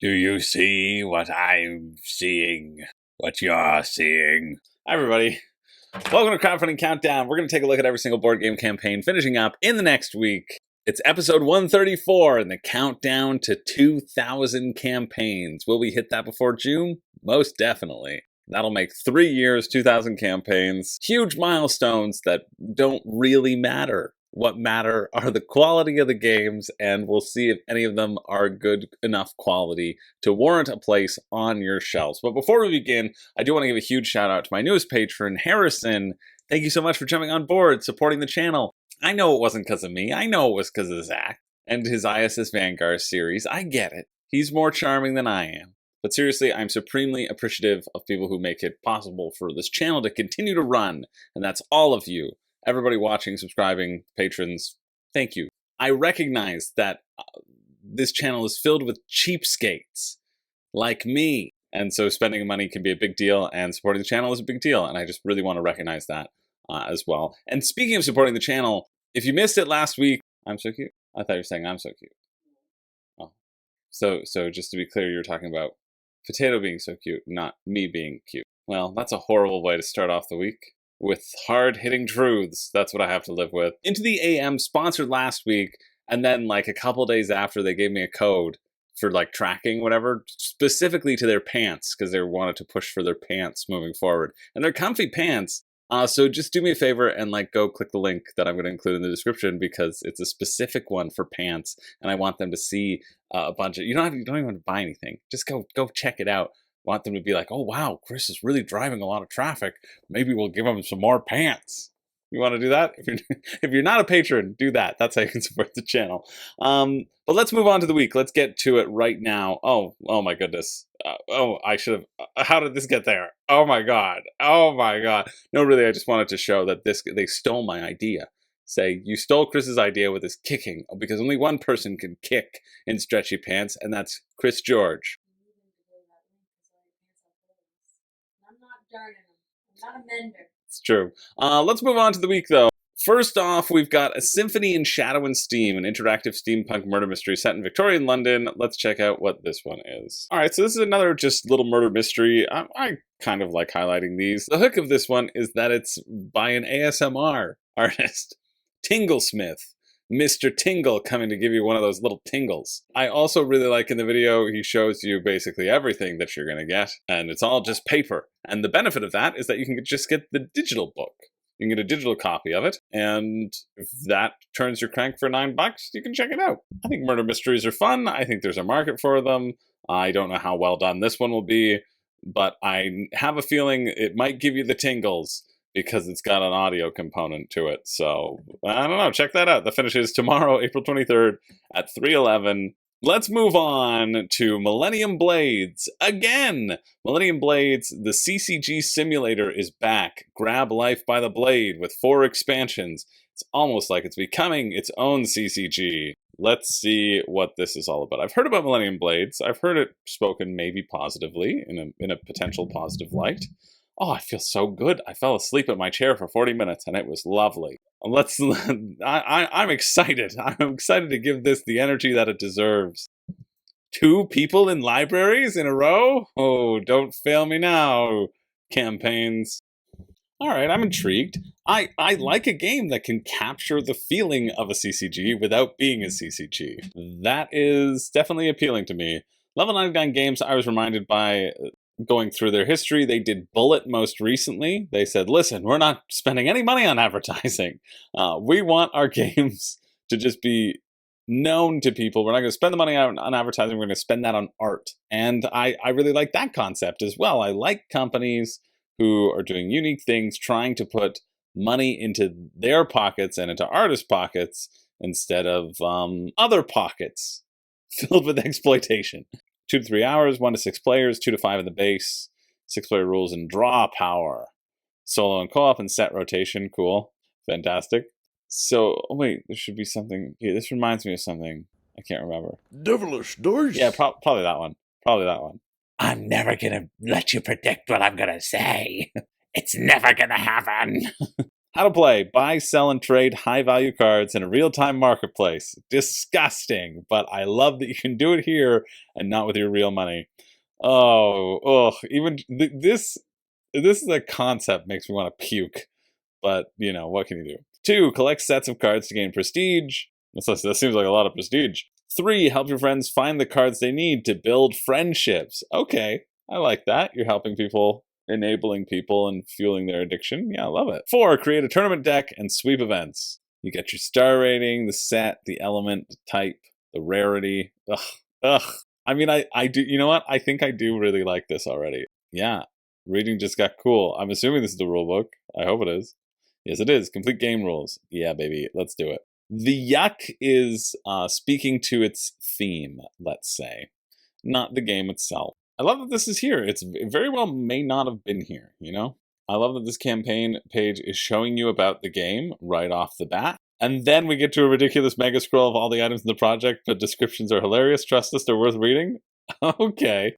Do you see what I'm seeing? What you're seeing? Hi, everybody. Welcome to Crowdfunding Countdown. We're going to take a look at every single board game campaign finishing up in the next week. It's episode 134 and the countdown to 2,000 campaigns. Will we hit that before June? Most definitely. That'll make 3 years, 2,000 campaigns. Huge milestones that don't really matter. What matter are the quality of the games, and we'll see if any of them are good enough quality to warrant a place on your shelves. But before we begin, I do want to give a huge shout out to my newest patron, Harrison. Thank you so much for jumping on board, supporting the channel. I know it wasn't because of me. I know it was because of Zach and his ISS Vanguard series. I get it. He's more charming than I am. But seriously, I'm supremely appreciative of people who make it possible for this channel to continue to run, and that's all of you. Everybody watching, subscribing, patrons, thank you. I recognize that this channel is filled with cheapskates like me. And so spending money can be a big deal, and supporting the channel is a big deal. And I just really want to recognize that as well. And speaking of supporting the channel, if you missed it last week, I'm so cute. I thought you were saying I'm so cute. Oh. So just to be clear, you were talking about Potato being so cute, not me being cute. Well, that's a horrible way to start off the week. With hard-hitting truths. That's what I have to live with. Into the AM sponsored last week, and then like a couple days after they gave me a code for like tracking whatever, specifically to their pants, because they wanted to push for their pants moving forward. And they're comfy pants. So just do me a favor and like go click the link that I'm going to include in the description, because it's a specific one for pants, and I want them to see a bunch of. You don't even have to buy anything. Just go check it out. Want them to be like, oh wow, Chris is really driving a lot of traffic. Maybe we'll give him some more pants. You want to do that? If you're not a patron, do that. That's how you can support the channel. But let's move on to the week. Let's get to it right now. Oh my goodness. I should have. How did this get there? Oh my god. No, really, I just wanted to show that they stole my idea. Say, you stole Chris's idea with his kicking, because only one person can kick in stretchy pants, and that's Chris George. I'm not a mender. It's true. Let's move on to the week, though. First off, we've got A Symphony in Shadow and Steam, an interactive steampunk murder mystery set in Victorian London. Let's check out what this one is. All right, so this is another just little murder mystery. I kind of like highlighting these. The hook of this one is that it's by an ASMR artist, Tinglesmith. Mr. Tingle coming to give you one of those little tingles. I also really like in the video, he shows you basically everything that you're going to get, and it's all just paper. And the benefit of that is that you can just get the digital book. You can get a digital copy of it, and if that turns your crank for $9, you can check it out. I think murder mysteries are fun. I think there's a market for them. I don't know how well done this one will be, but I have a feeling it might give you the tingles, because it's got an audio component to it. So, I don't know, check that out. The finish is tomorrow, April 23rd at 3:11. Let's move on to Millennium Blades. Again! Millennium Blades, the CCG simulator is back. Grab life by the blade with 4 expansions. It's almost like it's becoming its own CCG. Let's see what this is all about. I've heard about Millennium Blades. I've heard it spoken maybe positively, in a potential positive light. Oh, I feel so good. I fell asleep at my chair for 40 minutes, and it was lovely. I'm excited. I'm excited to give this the energy that it deserves. 2 people in libraries in a row? Oh, don't fail me now, campaigns. All right, I'm intrigued. I like a game that can capture the feeling of a CCG without being a CCG. That is definitely appealing to me. Level 99 Games, I was reminded by going through their history. They did Bullet most recently. They said, listen, we're not spending any money on advertising. We want our games to just be known to people. We're not going to spend the money on advertising. We're going to spend that on art. And I really like that concept as well. I like companies who are doing unique things, trying to put money into their pockets and into artists' pockets instead of other pockets filled with exploitation. 2 to 3 hours, 1 to 6 players, 2 to 5 in the base, 6-player rules and draw power. Solo and co-op and set rotation. Cool. Fantastic. So, wait, there should be something. Yeah, this reminds me of something. I can't remember. Devilish doors. Yeah, probably that one. I'm never gonna let you predict what I'm gonna say. It's never gonna happen. How to play, buy, sell, and trade high-value cards in a real-time marketplace. Disgusting, but I love that you can do it here and not with your real money. Even this is a concept makes me want to puke, but, you know, what can you do? 2, collect sets of cards to gain prestige. That seems like a lot of prestige. 3, help your friends find the cards they need to build friendships. Okay, I like that. You're helping people, enabling people, and fueling their addiction. Yeah, I love it. 4, create a tournament deck and sweep events. You get your star rating, the set, the element, the type, the rarity. Ugh. I mean, I do, you know what? I think I do really like this already. Yeah, reading just got cool. I'm assuming this is the rulebook. I hope it is. Yes, it is. Complete game rules. Yeah, baby, let's do it. The yuck is speaking to its theme, let's say, not the game itself. I love that this is here. It's very well may not have been here, you know? I love that this campaign page is showing you about the game right off the bat. And then we get to a ridiculous mega scroll of all the items in the project, but descriptions are hilarious. Trust us, they're worth reading. Okay.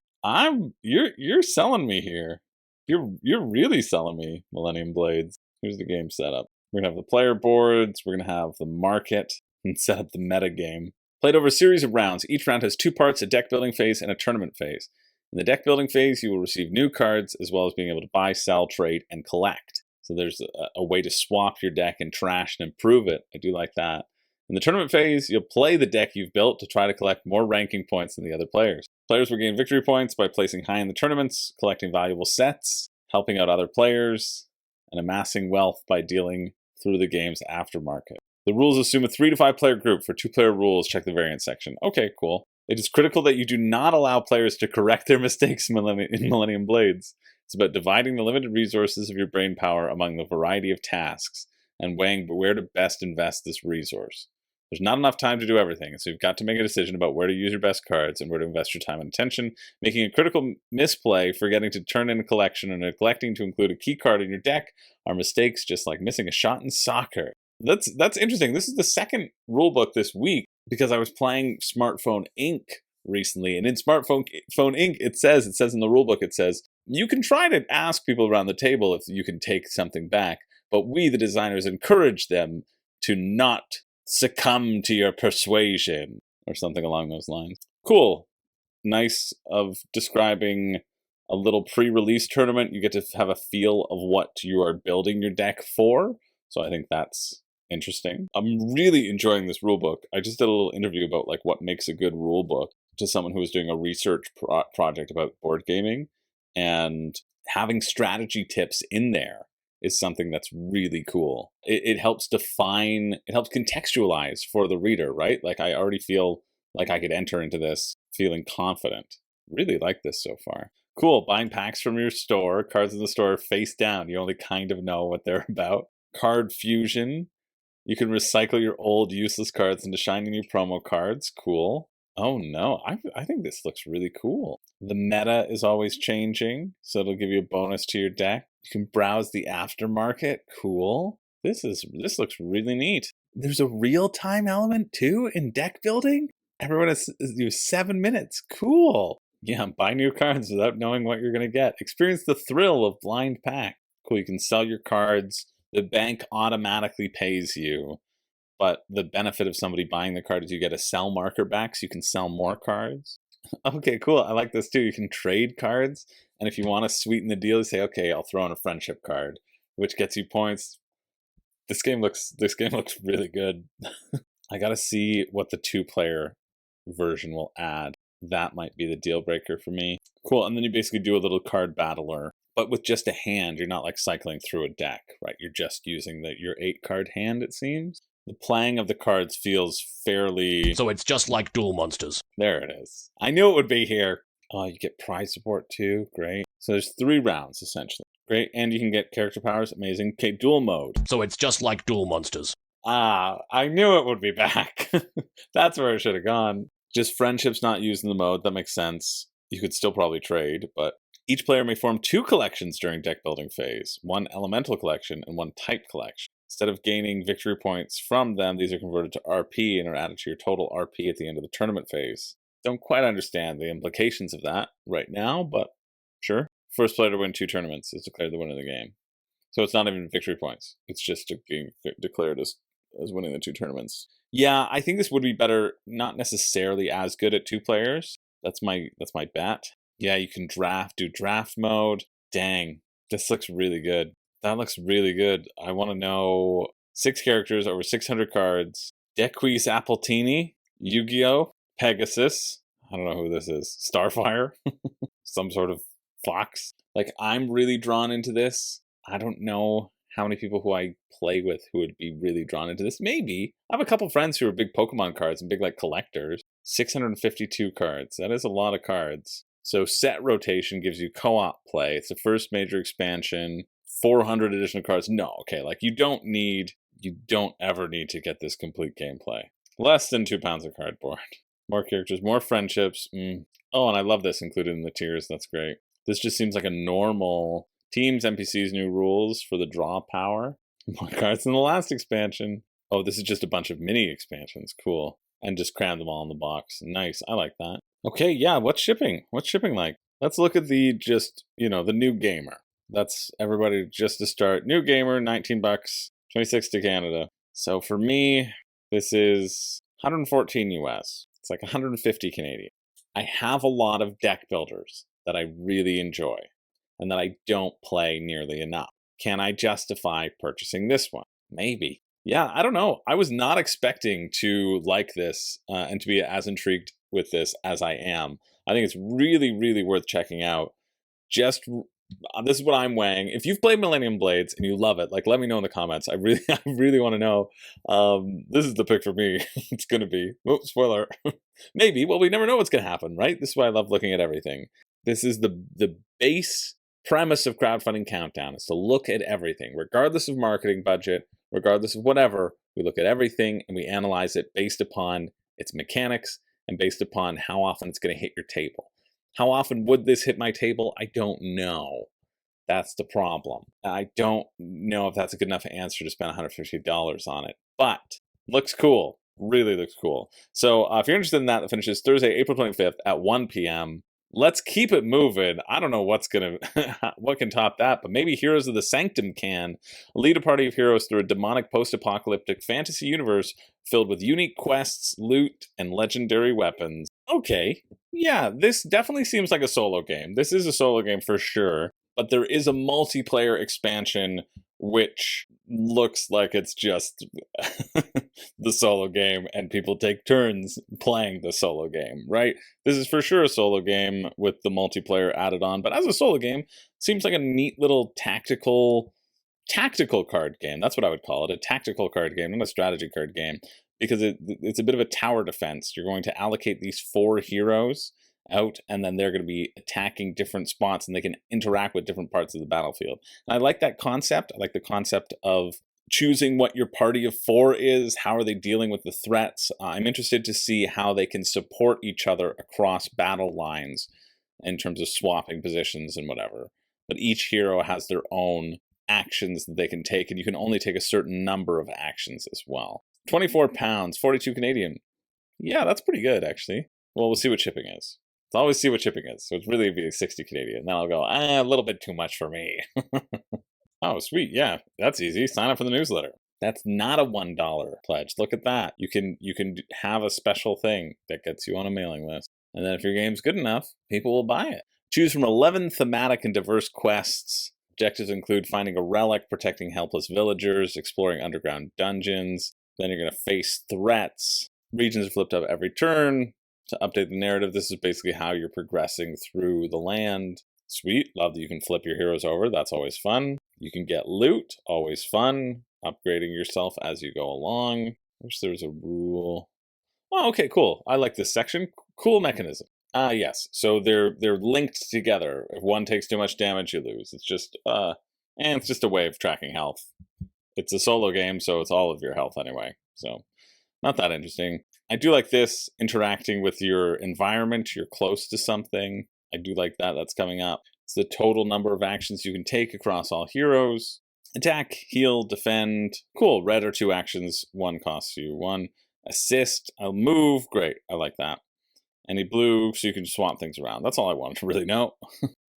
You're selling me here. You're really selling me, Millennium Blades. Here's the game setup. We're going to have the player boards, we're going to have the market, and set up the meta game. Played over a series of rounds. Each round has 2 parts, a deck building phase and a tournament phase. In the deck building phase, you will receive new cards, as well as being able to buy, sell, trade, and collect. So there's a way to swap your deck and trash and improve it. I do like that. In the tournament phase, you'll play the deck you've built to try to collect more ranking points than the other players. Players will gain victory points by placing high in the tournaments, collecting valuable sets, helping out other players, and amassing wealth by dealing through the game's aftermarket. The rules assume a 3 to 5 player group. For 2-player rules, check the variant section. Okay, cool. It is critical that you do not allow players to correct their mistakes in Millennium Blades. It's about dividing the limited resources of your brain power among the variety of tasks and weighing where to best invest this resource. There's not enough time to do everything, so you've got to make a decision about where to use your best cards and where to invest your time and attention. Making a critical misplay, forgetting to turn in a collection, or neglecting to include a key card in your deck are mistakes just like missing a shot in soccer. That's interesting. This is the second rulebook this week because I was playing Smartphone Inc. recently, and in Smartphone Inc. it says in the rulebook, it says, you can try to ask people around the table if you can take something back, but we, the designers, encourage them to not succumb to your persuasion, or something along those lines. Cool. Nice of describing a little pre-release tournament. You get to have a feel of what you are building your deck for, so I think that's interesting. I'm really enjoying this rulebook. I just did a little interview about like what makes a good rulebook to someone who was doing a research project about board gaming, and having strategy tips in there is something that's really cool. It helps define, it helps contextualize for the reader, right? Like I already feel like I could enter into this feeling confident. Really like this so far. Cool, buying packs from your store, cards in the store face down. You only kind of know what they're about. Card fusion. You can recycle your old useless cards into shiny new promo cards. Cool. Oh no, I think this looks really cool. The meta is always changing, so it'll give you a bonus to your deck. You can browse the aftermarket. Cool. This looks really neat. There's a real-time element too in deck building. Everyone has 7 minutes. Cool. Yeah, buy new cards without knowing what you're going to get. Experience the thrill of blind pack. Cool, you can sell your cards. The bank automatically pays you. But the benefit of somebody buying the card is you get a sell marker back, so you can sell more cards. Okay, cool. I like this too. You can trade cards. And if you want to sweeten the deal, you say, okay, I'll throw in a friendship card, which gets you points. This game looks really good. I gotta see what the 2-player version will add. That might be the deal breaker for me. Cool, and then you basically do a little card battler, but with just a hand. You're not like cycling through a deck, right? You're just using your 8-card hand, it seems. The playing of the cards feels fairly... So it's just like Duel Monsters. There it is. I knew it would be here. Oh, you get prize support too. Great. So there's 3 rounds, essentially. Great, and you can get character powers. Amazing. Okay, duel mode. So it's just like Duel Monsters. Ah, I knew it would be back. That's where it should have gone. Just friendships not used in the mode. That makes sense. You could still probably trade, but each player may form 2 collections during deck building phase. 1 elemental collection and 1 type collection. Instead of gaining victory points from them, these are converted to RP and are added to your total RP at the end of the tournament phase. Don't quite understand the implications of that right now, but sure. First player to win 2 tournaments is declared the winner of the game. So it's not even victory points. It's just being declared as winning the 2 tournaments. Yeah, I think this would be better, not necessarily as good at 2 players. That's my bet. Yeah, you can do draft mode. Dang, this looks really good. That looks really good. I want to know 6 characters, over 600 cards. Dequis Appletini, Yu-Gi-Oh, Pegasus. I don't know who this is. Starfire, some sort of fox. Like, I'm really drawn into this. I don't know how many people who I play with who would be really drawn into this. Maybe. I have a couple friends who are big Pokemon cards and big, like, collectors. 652 cards. That is a lot of cards. So set rotation gives you co-op play. It's the first major expansion. 400 additional cards. No, okay, like, you don't ever need to get this complete gameplay. Less than 2 pounds of cardboard. More characters, more friendships. Oh, and I love this included in the tiers. That's great. This just seems like a normal teams, NPCs, new rules for the draw power. More cards than the last expansion. Oh, this is just a bunch of mini expansions. Cool. And just cram them all in the box. Nice. I like that. Okay, yeah, what's shipping? What's shipping like? Let's look at the the new gamer. That's everybody just to start. New gamer, 19 bucks, 26 to Canada. So for me, this is 114 US. It's like 150 Canadian. I have a lot of deck builders that I really enjoy and that I don't play nearly enough. Can I justify purchasing this one? Maybe. Yeah, I don't know. I was not expecting to like this and to be as intrigued with this as I am. I think it's really, really worth checking out. This is what I'm weighing. If you've played Millennium Blades and you love it, like, let me know in the comments. I really want to know. This is the pick for me. It's going to be, spoiler. Maybe. Well, we never know what's going to happen, right? This is why I love looking at everything. This is the base premise of Crowdfunding Countdown, is to look at everything, regardless of marketing budget, regardless of whatever. We look at everything and we analyze it based upon its mechanics and based upon how often it's going to hit your table. How often would this hit my table? I don't know. That's the problem. I don't know if that's a good enough answer to spend $150 on it, but looks cool. Really looks cool. So if you're interested in that, it finishes Thursday, April 25th at 1 p.m. Let's keep it moving. I don't know what can top that, but maybe Heroes of the Sanctum can. Lead a party of heroes through a demonic post-apocalyptic fantasy universe filled with unique quests, loot, and legendary weapons. Okay, yeah, this definitely seems like a solo game. This is a solo game for sure, but there is a multiplayer expansion which looks like it's just the solo game and people take turns playing the solo game, right? This is for sure a solo game with the multiplayer added on, but as a solo game, seems like a neat little tactical card game. That's what I would call it, a tactical card game, not a strategy card game, because it's a bit of a tower defense. You're going to allocate these 4 heroes out, and then they're going to be attacking different spots, and they can interact with different parts of the battlefield. And I like that concept. I like the concept of choosing what your party of 4 is. How are they dealing with the threats? I'm interested to see how they can support each other across battle lines in terms of swapping positions and whatever. But each hero has their own actions that they can take, and you can only take a certain number of actions as well. 24 pounds, 42 Canadian. Yeah, that's pretty good, actually. Well, we'll see what shipping is. Let's always see what shipping is. So it's really be 60 Canadian. Then I'll go, a little bit too much for me. Oh, sweet. Yeah, that's easy. Sign up for the newsletter. That's not a $1 pledge. Look at that. You can have a special thing that gets you on a mailing list. And then if your game's good enough, people will buy it. Choose from 11 thematic and diverse quests. Objectives include finding a relic, protecting helpless villagers, exploring underground dungeons. Then you're going to face threats. Regions are flipped up every turn. To update the narrative, this is basically how you're progressing through the land. Sweet. Love that you can flip your heroes over. That's always fun. You can get loot. Always fun. Upgrading yourself as you go along. Wish there was a rule. Oh, okay, cool. I like this section. Cool mechanism. Yes. So they're linked together. If one takes too much damage, you lose. It's just and it's just a way of tracking health. It's a solo game, so it's all of your health anyway. So not that interesting. I do like this, interacting with your environment. You're close to something. I do like that. That's coming up. It's the total number of actions you can take across all heroes. Attack, heal, defend. Cool. Red or 2 actions. 1 costs you 1. Assist. I'll move. Great. I like that. Any blue, so you can swap things around. That's all I wanted to really know.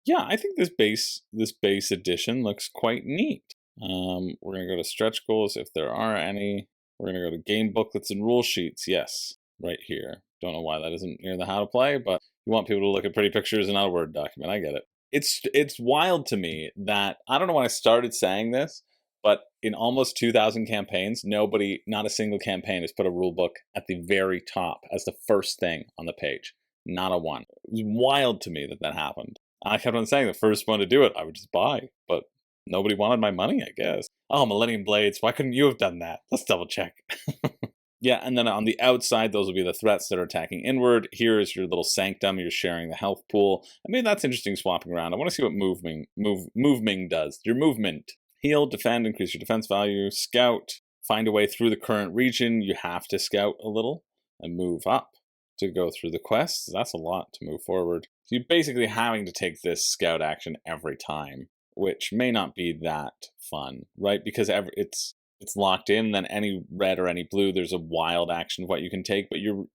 Yeah, I think this base edition looks quite neat. We're going to go to stretch goals if there are any. We're going to go to game booklets and rule sheets. Yes, right here. Don't know why that isn't near the how to play, but you want people to look at pretty pictures and not a Word document. I get it. It's wild to me that, I don't know when I started saying this, but in almost 2,000 campaigns, nobody, not a single campaign, has put a rule book at the very top as the first thing on the page. Not a one. It was wild to me that that happened. I kept on saying the first one to do it, I would just buy, but nobody wanted my money, I guess. Oh, Millennium Blades, why couldn't you have done that? Let's double check. Yeah, and then on the outside, those will be the threats that are attacking inward. Here is your little Sanctum. You're sharing the health pool. I mean, that's interesting swapping around. I want to see what moving does. Your movement. Heal, defend, increase your defense value. Scout, find a way through the current region. You have to scout a little and move up to go through the quests. That's a lot to move forward. So you're basically having to take this scout action every time, which may not be that fun, right? Because it's locked in, then any red or any blue, there's a wild action of what you can take, but you're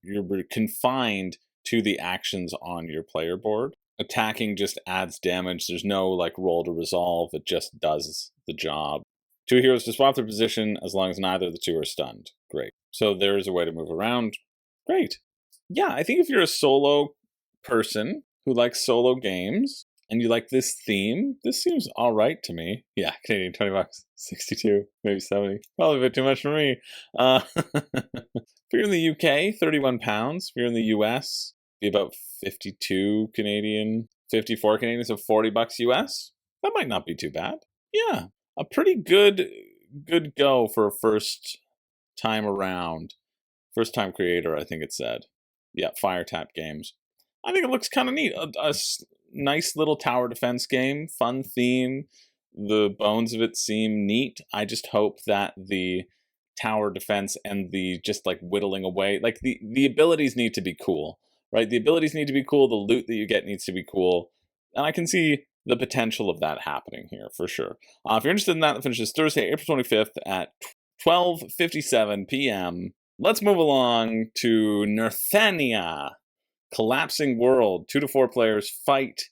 confined to the actions on your player board. Attacking just adds damage. There's no like roll to resolve. It just does the job. 2 heroes to swap their position as long as neither of the two are stunned. Great. So there's a way to move around. Great. Yeah, I think if you're a solo person who likes solo games, and you like this theme, this seems all right to me. Yeah, Canadian, 20 bucks, 62, maybe 70. Probably a bit too much for me. If you're in the UK, 31 pounds. If you're in the US, be about 52 Canadian, 54 Canadian, so 40 bucks US. That might not be too bad. Yeah, a pretty good go for a first time around. First time creator, I think it said. Yeah, Fire Tap Games. I think it looks kind of neat. A nice little tower defense game, fun theme. The bones of it seem neat. I just hope that the tower defense and the just like whittling away, like the abilities need to be cool, right? The abilities need to be cool. The loot that you get needs to be cool. And I can see the potential of that happening here for sure. If you're interested in that, it finishes Thursday, April 25th at 12:57 p.m. Let's move along to Nerthania. Collapsing world. 2 to 4 players fight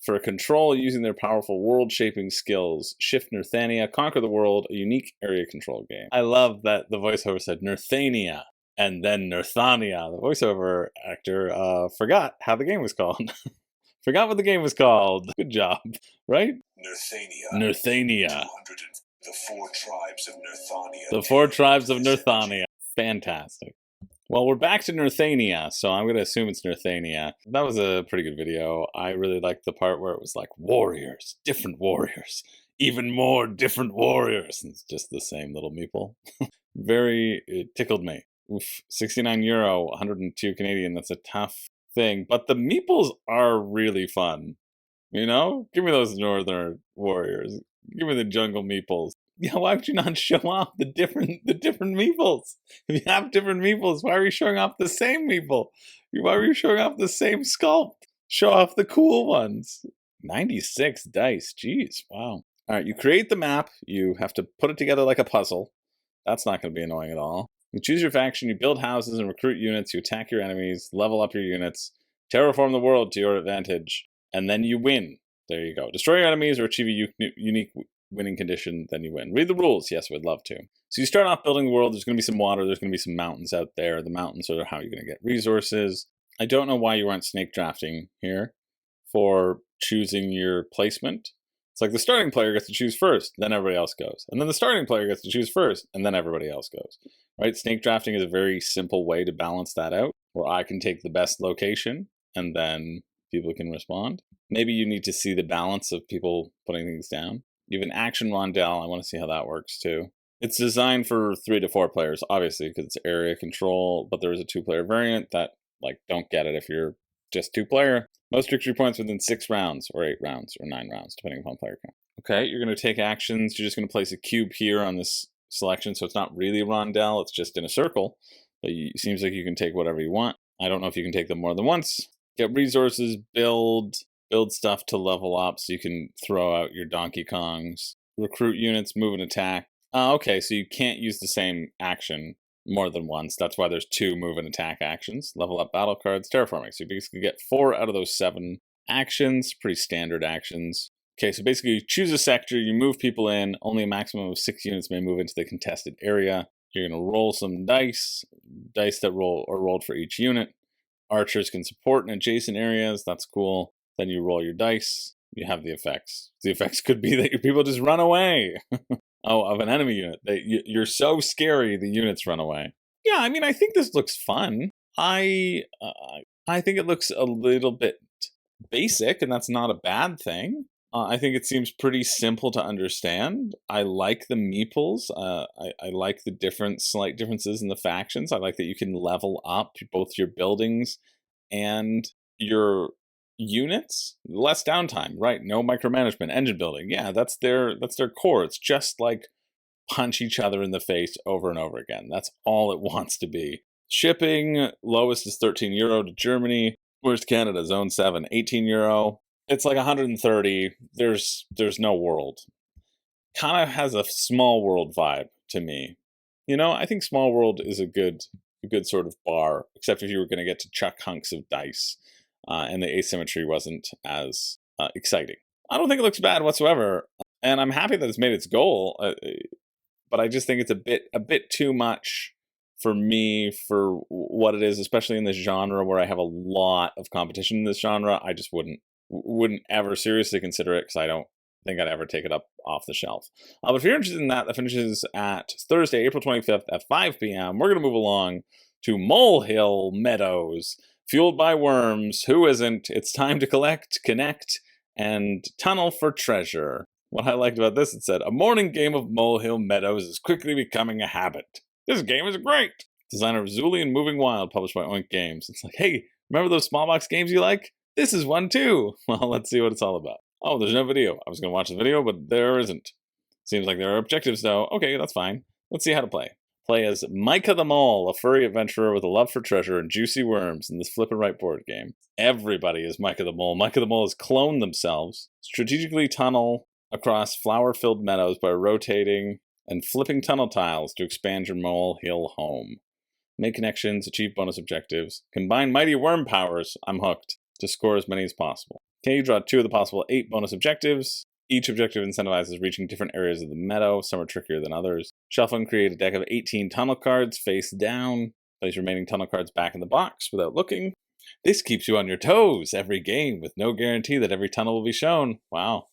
for control using their powerful world-shaping skills. Shift Nerthania, conquer the world, a unique area control game. I love that the voiceover said Nerthania and then Nerthania. The voiceover actor forgot how the game was called. Forgot what the game was called. Good job, right? Nerthania. The 4 tribes of Nerthania. The 4 tribes of Nerthania. Fantastic. Well, we're back to Nerthania, so I'm going to assume it's Nerthania. That was a pretty good video. I really liked the part where it was like, warriors, different warriors, even more different warriors. And it's just the same little meeple. It tickled me. Oof, €69, 102 Canadian, that's a tough thing. But the meeples are really fun. You know? Give me those northern warriors. Give me the jungle meeples. Yeah, why would you not show off the different meeples? If you have different meeples, why are you showing off the same meeple? Why are you showing off the same sculpt? Show off the cool ones. 96 dice, jeez, wow. All right, you create the map. You have to put it together like a puzzle. That's not going to be annoying at all. You choose your faction, you build houses and recruit units, you attack your enemies, level up your units, terraform the world to your advantage, and then you win. There you go. Destroy your enemies or achieve a unique winning condition, then you win. Read the rules. Yes, we'd love to. So you start off building the world. There's going to be some water. There's going to be some mountains out there. The mountains are how you're going to get resources. I don't know why you aren't snake drafting here for choosing your placement. It's like the starting player gets to choose first, then everybody else goes. And then the starting player gets to choose first, and then everybody else goes. Right? Snake drafting is a very simple way to balance that out, where I can take the best location, and then people can respond. Maybe you need to see the balance of people putting things down. You have an action rondelle. I want to see how that works too. It's designed for 3 to 4 players, obviously, because it's area control, but there is a 2-player variant that, like, don't get it if you're just 2-player. Most victory points within 6 rounds, or 8 rounds, or 9 rounds, depending upon player count. Okay, you're going to take actions. You're just going to place a cube here on this selection, so it's not really a rondelle. It's just in a circle, but it seems like you can take whatever you want. I don't know if you can take them more than once. Get resources, build stuff to level up so you can throw out your Donkey Kongs. Recruit units, move and attack. Okay, so you can't use the same action more than once. That's why there's 2 move and attack actions. Level up battle cards, terraforming. So you basically get 4 out of those 7 actions. Pretty standard actions. Okay, so basically you choose a sector, you move people in, only a maximum of 6 units may move into the contested area. You're going to roll some dice that are rolled for each unit. Archers can support in adjacent areas, that's cool. Then you roll your dice, you have the effects. The effects could be that your people just run away. Oh, of an enemy unit. You're so scary, the units run away. Yeah, I mean, I think this looks fun. I think it looks a little bit basic, and that's not a bad thing. I think it seems pretty simple to understand. I like the meeples. I like the slight differences in the factions. I like that you can level up both your buildings and your units. Less downtime, right? No micromanagement. Engine building, yeah, that's their core. It's just like punch each other in the face over and over again. That's all it wants to be. Shipping, lowest is €13 to Germany. Where's Canada? Zone 7, €18. It's like 130. There's no world. Kind of has a small world vibe to me. You know, I think small world is a good sort of bar, except if you were going to get to chuck hunks of dice, and the asymmetry wasn't as exciting. I don't think it looks bad whatsoever, and I'm happy that it's made its goal. But I just think it's a bit too much for me for what it is, especially in this genre where I have a lot of competition in this genre. I just wouldn't ever seriously consider it because I don't think I'd ever take it up off the shelf. But if you're interested in that, that finishes at Thursday, April 25th at 5 p.m. We're going to move along to Molehill Meadows, fueled by worms. Who isn't? It's time to collect, connect, and tunnel for treasure. What I liked about this, it said, a morning game of Molehill Meadows is quickly becoming a habit. This game is great. Designer of Zuli and Moving Wild, published by Oink Games. It's like, hey, remember those small box games you like? This is one too. Well, let's see what it's all about. Oh, there's no video. I was going to watch the video, but there isn't. Seems like there are objectives though. Okay, that's fine. Let's see how to play. Play as Micah the Mole, a furry adventurer with a love for treasure and juicy worms in this flip and right board game. Everybody is Micah the Mole. Micah the Mole has cloned themselves. Strategically tunnel across flower-filled meadows by rotating and flipping tunnel tiles to expand your molehill home. Make connections, achieve bonus objectives. Combine mighty worm powers, I'm hooked, to score as many as possible. Okay, you draw 2 of the possible 8 bonus objectives. Each objective incentivizes reaching different areas of the meadow. Some are trickier than others. Shuffle and create a deck of 18 tunnel cards face down. Place remaining tunnel cards back in the box without looking. This keeps you on your toes every game with no guarantee that every tunnel will be shown. Wow.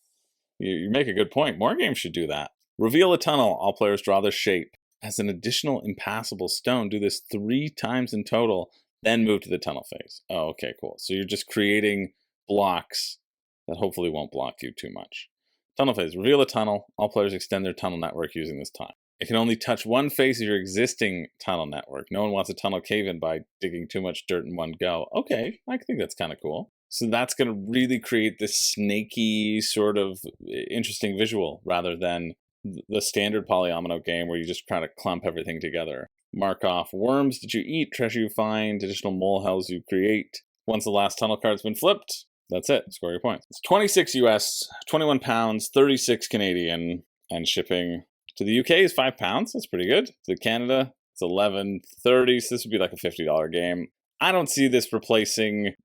You make a good point. More games should do that. Reveal a tunnel. All players draw their shape. As an additional impassable stone, do this 3 times in total, then move to the tunnel phase. Oh, okay, cool. So you're just creating blocks that hopefully won't block you too much. Tunnel phase. Reveal a tunnel. All players extend their tunnel network using this time. It can only touch one face of your existing tunnel network. No one wants a tunnel cave-in by digging too much dirt in one go. Okay, I think that's kind of cool. So that's going to really create this snaky sort of interesting visual rather than the standard polyomino game where you just try to clump everything together. Mark off worms that you eat, treasure you find, additional molehills you create. Once the last tunnel card's been flipped, that's it. Score your points. It's 26 US, 21 pounds, 36 Canadian, and shipping to the UK is £5. That's pretty good. To Canada, it's 11.30. So this would be like a $50 game. I don't see this replacing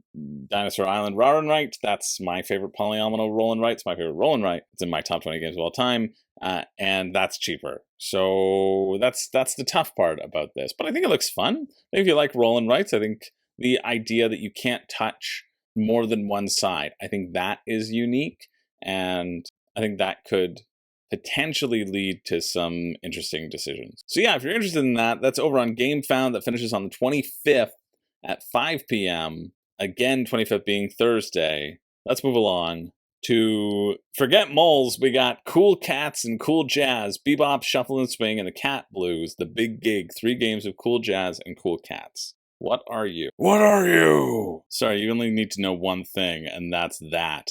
Dinosaur Island Roll and Write. That's my favorite polyomino roll and write. It's my favorite roll and write. It's in my top 20 games of all time, and that's cheaper. So that's the tough part about this. But I think it looks fun. Maybe if you like roll and writes, I think the idea that you can't touch more than one side, I think that is unique, and I think that could potentially lead to some interesting decisions. So yeah, if you're interested in that, that's over on GameFound. That finishes on the 25th at 5 p.m. Again, 25th being Thursday. Let's move along to Forget Moles. We got Cool Cats and Cool Jazz, Bebop, Shuffle and Swing, and the Cat Blues, the big gig. 3 games of Cool Jazz and Cool Cats. What are you? What are you? Sorry, you only need to know one thing, and that's that.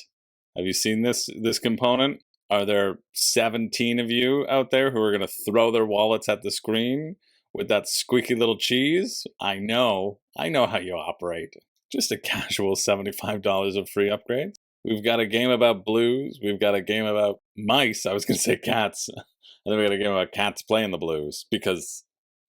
Have you seen this component? Are there 17 of you out there who are going to throw their wallets at the screen with that squeaky little cheese? I know how you operate. Just a casual $75 of free upgrades. We've got a game about blues. We've got a game about mice. I was going to say cats. And then we got a game about cats playing the blues because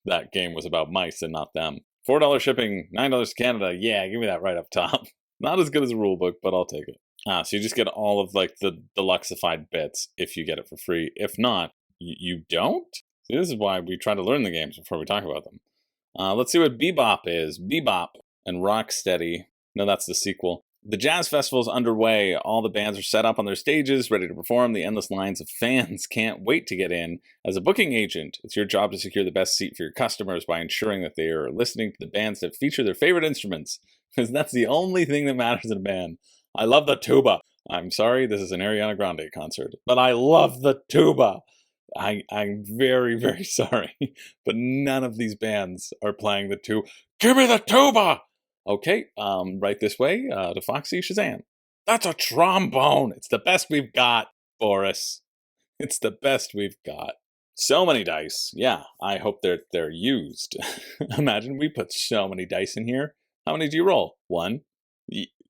that game was about mice and not them. $4 shipping, $9 Canada. Yeah, give me that right up top. Not as good as a rule book, but I'll take it. So you just get all of like the deluxeified bits if you get it for free. If not, you don't? See, this is why we try to learn the games before we talk about them. Let's see what Bebop is. Bebop and Rocksteady. No, that's the sequel. The jazz festival is underway. All the bands are set up on their stages, ready to perform. The endless lines of fans can't wait to get in. As a booking agent, it's your job to secure the best seat for your customers by ensuring that they are listening to the bands that feature their favorite instruments, because that's the only thing that matters in a band. I love the tuba. I'm sorry, this is an Ariana Grande concert, but I love the tuba. I'm very, very sorry, but none of these bands are playing the tuba. Give me the tuba! Okay, right this way to Foxy Shazam. That's a trombone. It's the best we've got, Boris. It's the best we've got. So many dice. Yeah, I hope they're used. Imagine we put so many dice in here. How many do you roll? One?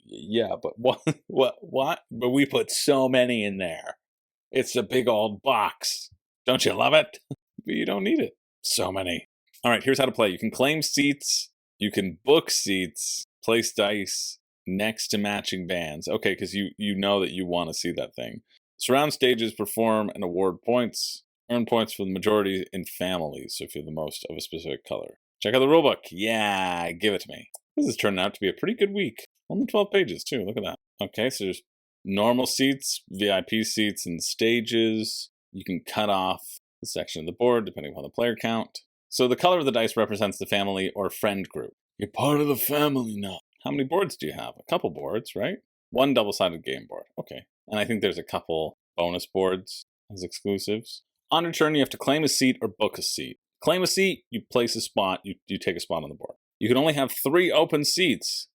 Yeah, but what? But we put so many in there. It's a big old box. Don't you love it? But you don't need it. So many. All right, here's how to play. You can claim seats. You can book seats, place dice next to matching bands. Okay, because you know that you want to see that thing. Surround stages, perform, and award points. Earn points for the majority in families, so if you're the most of a specific color. Check out the rulebook. Yeah, give it to me. This is turning out to be a pretty good week. Only 12 pages, too. Look at that. Okay, so there's normal seats, VIP seats, and stages. You can cut off the section of the board, depending upon the player count. So the color of the dice represents the family or friend group. You're part of the family now. How many boards do you have? A couple boards, right? One double-sided game board. Okay. And I think there's a couple bonus boards as exclusives. On your turn, you have to claim a seat or book a seat. Claim a seat, you place a spot, you take a spot on the board. You can only have 3 open seats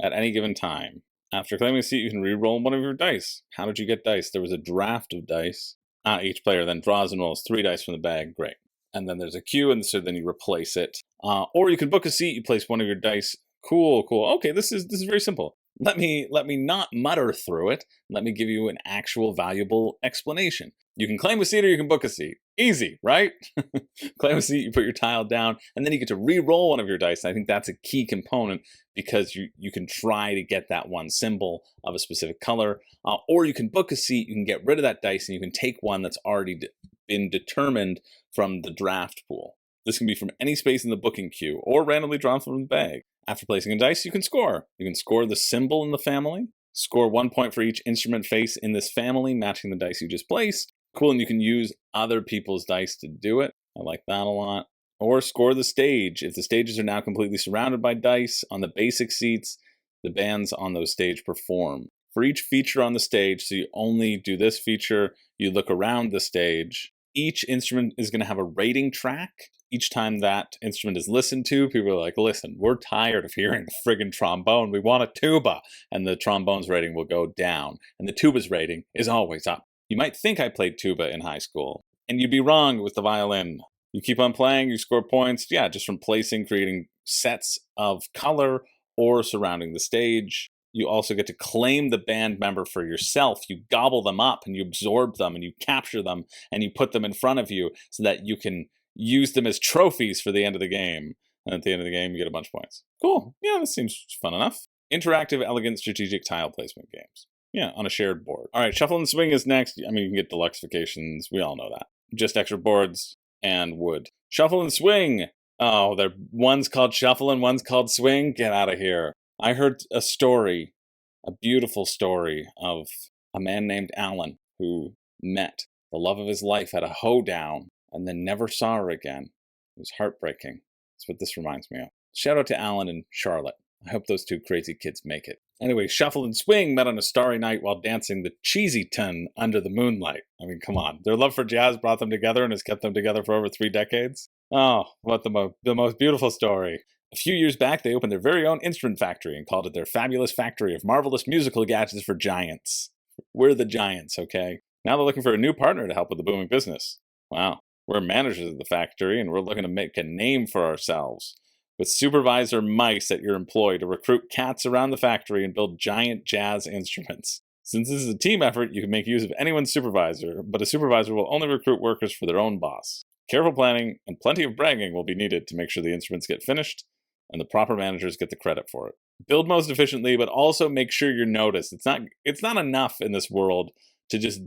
at any given time. After claiming a seat, you can re-roll one of your dice. How did you get dice? There was a draft of dice. Each player then draws and rolls 3 dice from the bag. Great. And then there's a queue, and so then you replace it. Or you can book a seat, you place one of your dice. Cool. Okay, this is very simple. Let me not mutter through it. Let me give you an actual valuable explanation. You can claim a seat or you can book a seat. Easy, right? Claim a seat, you put your tile down, and then you get to re-roll one of your dice. I think that's a key component because you can try to get that one symbol of a specific color. Or you can book a seat, you can get rid of that dice, and you can take one that's already been determined from the draft pool. This can be from any space in the booking queue or randomly drawn from the bag. After placing a dice, you can score. You can score the symbol in the family, score 1 point for each instrument face in this family, matching the dice you just placed. Cool, and you can use other people's dice to do it. I like that a lot. Or score the stage. If the stages are now completely surrounded by dice on the basic seats, the bands on those stages perform. For each feature on the stage, so you only do this feature, you look around the stage. Each instrument is going to have a rating track. Each time that instrument is listened to, people are like, listen, we're tired of hearing the friggin' trombone. We want a tuba. And the trombone's rating will go down. And the tuba's rating is always up. You might think I played tuba in high school, and you'd be wrong with the violin. You keep on playing, you score points, just from placing, creating sets of color, or surrounding the stage. You also get to claim the band member for yourself. You gobble them up, and you absorb them, and you capture them, and you put them in front of you so that you can use them as trophies for the end of the game. And at the end of the game, you get a bunch of points. Cool. Yeah, this seems fun enough. Interactive, elegant, strategic tile placement games. Yeah, on a shared board. All right, Shuffle and Swing is next. I mean, you can get deluxeifications. We all know that. Just extra boards and wood. Shuffle and Swing. Oh, one's called Shuffle and one's called Swing. Get out of here. I heard a story, a beautiful story of a man named Alan who met the love of his life at a hoedown and then never saw her again. It was heartbreaking. That's what this reminds me of. Shout out to Alan and Charlotte. I hope those 2 crazy kids make it. Anyway, Shuffle and Swing met on a starry night while dancing the cheesy tune under the moonlight. I mean, come on. Their love for jazz brought them together and has kept them together for over 3 decades. Oh, what the most beautiful story. A few years back, they opened their very own instrument factory and called it their fabulous factory of marvelous musical gadgets for giants. We're the giants, okay? Now they're looking for a new partner to help with the booming business. Wow. We're managers of the factory, and we're looking to make a name for ourselves. With supervisor mice at your employ to recruit cats around the factory and build giant jazz instruments. Since this is a team effort, you can make use of anyone's supervisor, but a supervisor will only recruit workers for their own boss. Careful planning and plenty of bragging will be needed to make sure the instruments get finished and the proper managers get the credit for it. build most efficiently, but also make sure you're noticed. It's not enough in this world to just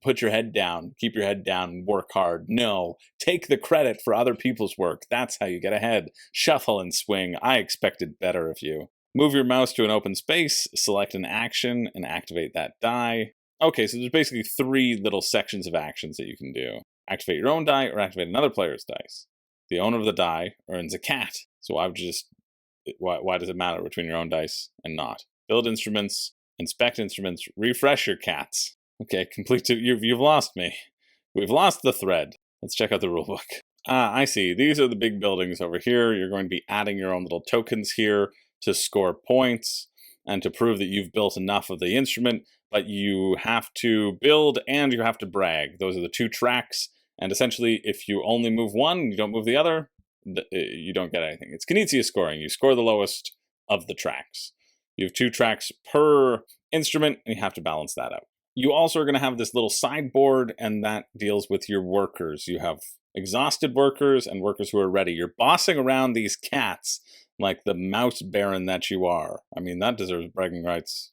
put your head down, keep your head down, and work hard. No, take the credit for other people's work. That's how you get ahead. Shuffle and swing. I expected better of you. Move your mouse to an open space, select an action, and activate that die. Okay, so there's basically 3 little sections of actions that you can do. Activate your own die or activate another player's dice. The owner of the die earns a cat. So why does it matter between your own dice and not? Build instruments, inspect instruments, refresh your cats. Okay, you've lost me. We've lost the thread. Let's check out the rulebook. I see. These are the big buildings over here. You're going to be adding your own little tokens here to score points and to prove that you've built enough of the instrument, but you have to build and you have to brag. Those are the 2 tracks, and essentially if you only move one and you don't move the other, you don't get anything. It's Knizia scoring. You score the lowest of the tracks. You have 2 tracks per instrument, and you have to balance that out. You also are going to have this little sideboard, and that deals with your workers. You have exhausted workers and workers who are ready. You're bossing around these cats like the mouse baron that you are. I mean, that deserves bragging rights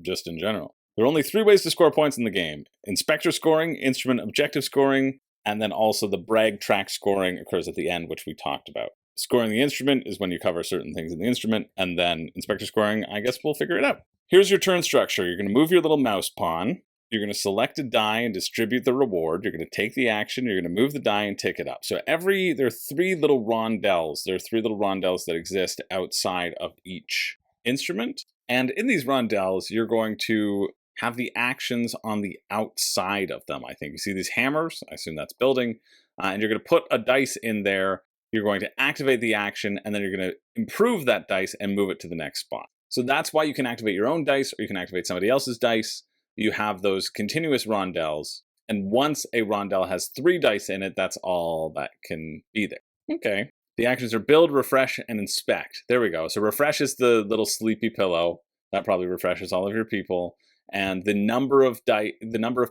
just in general. There are only 3 ways to score points in the game. Inspector scoring, instrument objective scoring, and then also the brag track scoring occurs at the end, which we talked about. Scoring the instrument is when you cover certain things in the instrument, and then inspector scoring, I guess we'll figure it out. Here's your turn structure. You're going to move your little mouse pawn. You're going to select a die and distribute the reward. You're going to take the action. You're going to move the die and tick it up. So there are 3 little rondelles. There are 3 little rondelles that exist outside of each instrument. And in these rondelles, you're going to have the actions on the outside of them, I think. You see these hammers? I assume that's building. And you're going to put a dice in there. You're going to activate the action, and then you're going to improve that dice and move it to the next spot. So that's why you can activate your own dice, or you can activate somebody else's dice. You have those continuous rondelles, and once a rondelle has 3 dice in it, that's all that can be there. Okay. The actions are build, refresh, and inspect. There we go. So refresh is the little sleepy pillow. That probably refreshes all of your people. And the number of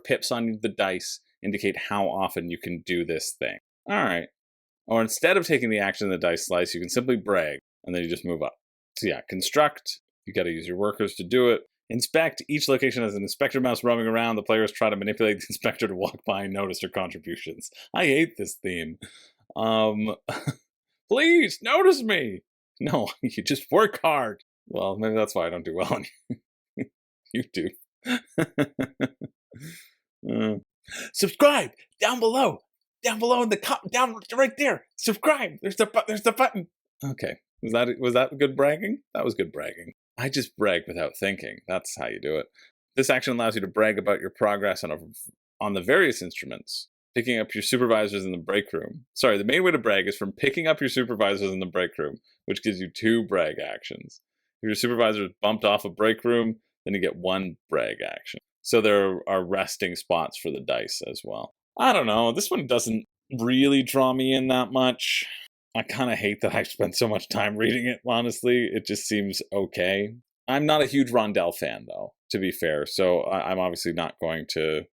pips on the dice indicate how often you can do this thing. All right. Or instead of taking the action in the dice slice, you can simply brag, and then you just move up. So yeah, construct. You got to use your workers to do it. Inspect. Each location has an inspector mouse roaming around. The players try to manipulate the inspector to walk by and notice their contributions. I hate this theme. Please, notice me! No, you just work hard. Well, maybe that's why I don't do well on YouTube. Subscribe! Down below! Down below in the down right there! Subscribe! There's the button! Okay. Was that good bragging? That was good bragging. I just brag without thinking. That's how you do it. This action allows you to brag about your progress on the various instruments. Picking up your supervisors in the break room. Sorry, the main way to brag is from picking up your supervisors in the break room, which gives you 2 brag actions. If your supervisor is bumped off a break room, then you get 1 brag action. So there are resting spots for the dice as well. I don't know. This one doesn't really draw me in that much. I kind of hate that I've spent so much time reading it, honestly. It just seems okay. I'm not a huge Rondell fan, though, to be fair, so I'm obviously not going to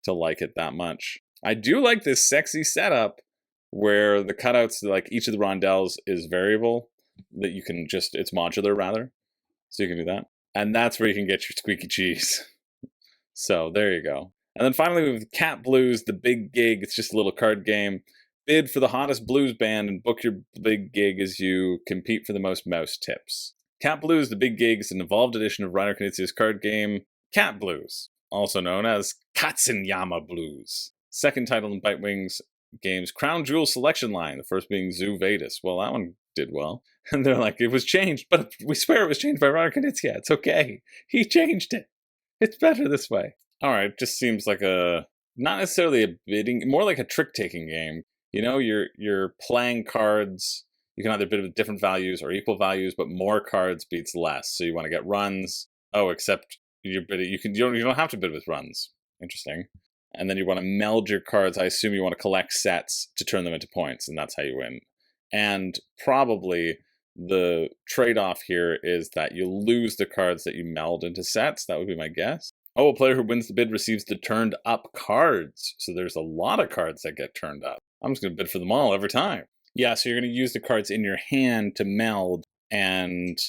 like it that much. I do like this sexy setup where the cutouts, like each of the rondelles is variable, that you can just, it's modular rather, so you can do that. And that's where you can get your squeaky cheese. So there you go. And then finally with Cat Blues, the big gig, it's just a little card game. Bid for the hottest blues band and book your big gig as you compete for the most mouse tips. Cat Blues, the big gig, is an evolved edition of Reiner Knizia's card game, Cat Blues, also known as Katsunyama Blues. Second title in Bitewing's game's Crown Jewel selection line, the first being Zoo Vedas. Well, that one did well. And they're like, it was changed, but we swear it was changed by Reiner Knizia. It's okay. He changed it. It's better this way. All right, it just seems like not necessarily a bidding, more like a trick-taking game. You know, you're playing cards. You can either bid with different values or equal values, but more cards beats less. So you want to get runs. Oh, except you're bidding. You don't have to bid with runs. Interesting. And then you want to meld your cards. I assume you want to collect sets to turn them into points, and that's how you win. And probably the trade-off here is that you lose the cards that you meld into sets. That would be my guess. Oh, a player who wins the bid receives the turned up cards. So there's a lot of cards that get turned up. I'm just going to bid for them all every time. Yeah, so you're going to use the cards in your hand to meld, and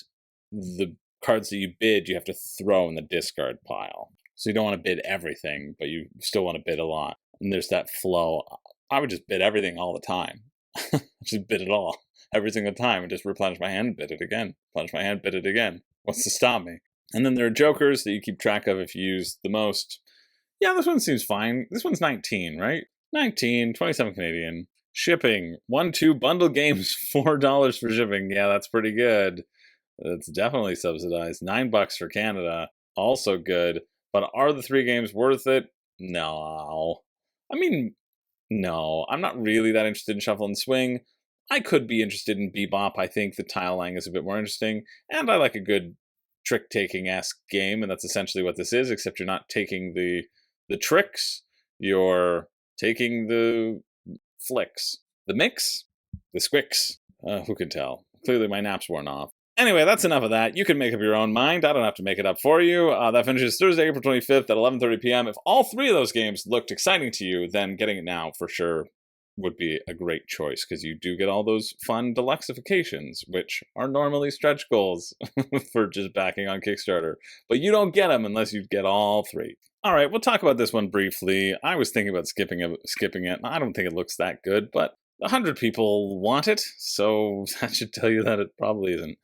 the cards that you bid, you have to throw in the discard pile. So you don't want to bid everything, but you still want to bid a lot. And there's that flow. I would just bid everything all the time. Just bid it all every single time and just replenish my hand, bid it again. Replenish my hand, bid it again. What's to stop me? And then there are jokers that you keep track of if you use the most. Yeah, this one seems fine. This one's 19, right? 19, 27 Canadian. Shipping, 1-2 bundle games, $4 for shipping. Yeah, that's pretty good. That's definitely subsidized. $9 for Canada, also good. But are the 3 games worth it? No. I mean, no. I'm not really that interested in Shuffle and Swing. I could be interested in Bebop. I think the tile-laying is a bit more interesting. And I like a good trick-taking-esque game, and that's essentially what this is, except you're not taking the tricks, you're taking the flicks. The mix? The squicks? Who can tell? Clearly my nap's worn off. Anyway, that's enough of that. You can make up your own mind. I don't have to make it up for you. That finishes Thursday, April 25th at 11:30 p.m. If all 3 of those games looked exciting to you, then getting it now for sure would be a great choice, because you do get all those fun deluxeifications, which are normally stretch goals for just backing on Kickstarter. But you don't get them unless you get all 3. All right, we'll talk about this one briefly. I was thinking about skipping it. I don't think it looks that good, but 100 people want it, so that should tell you that it probably isn't.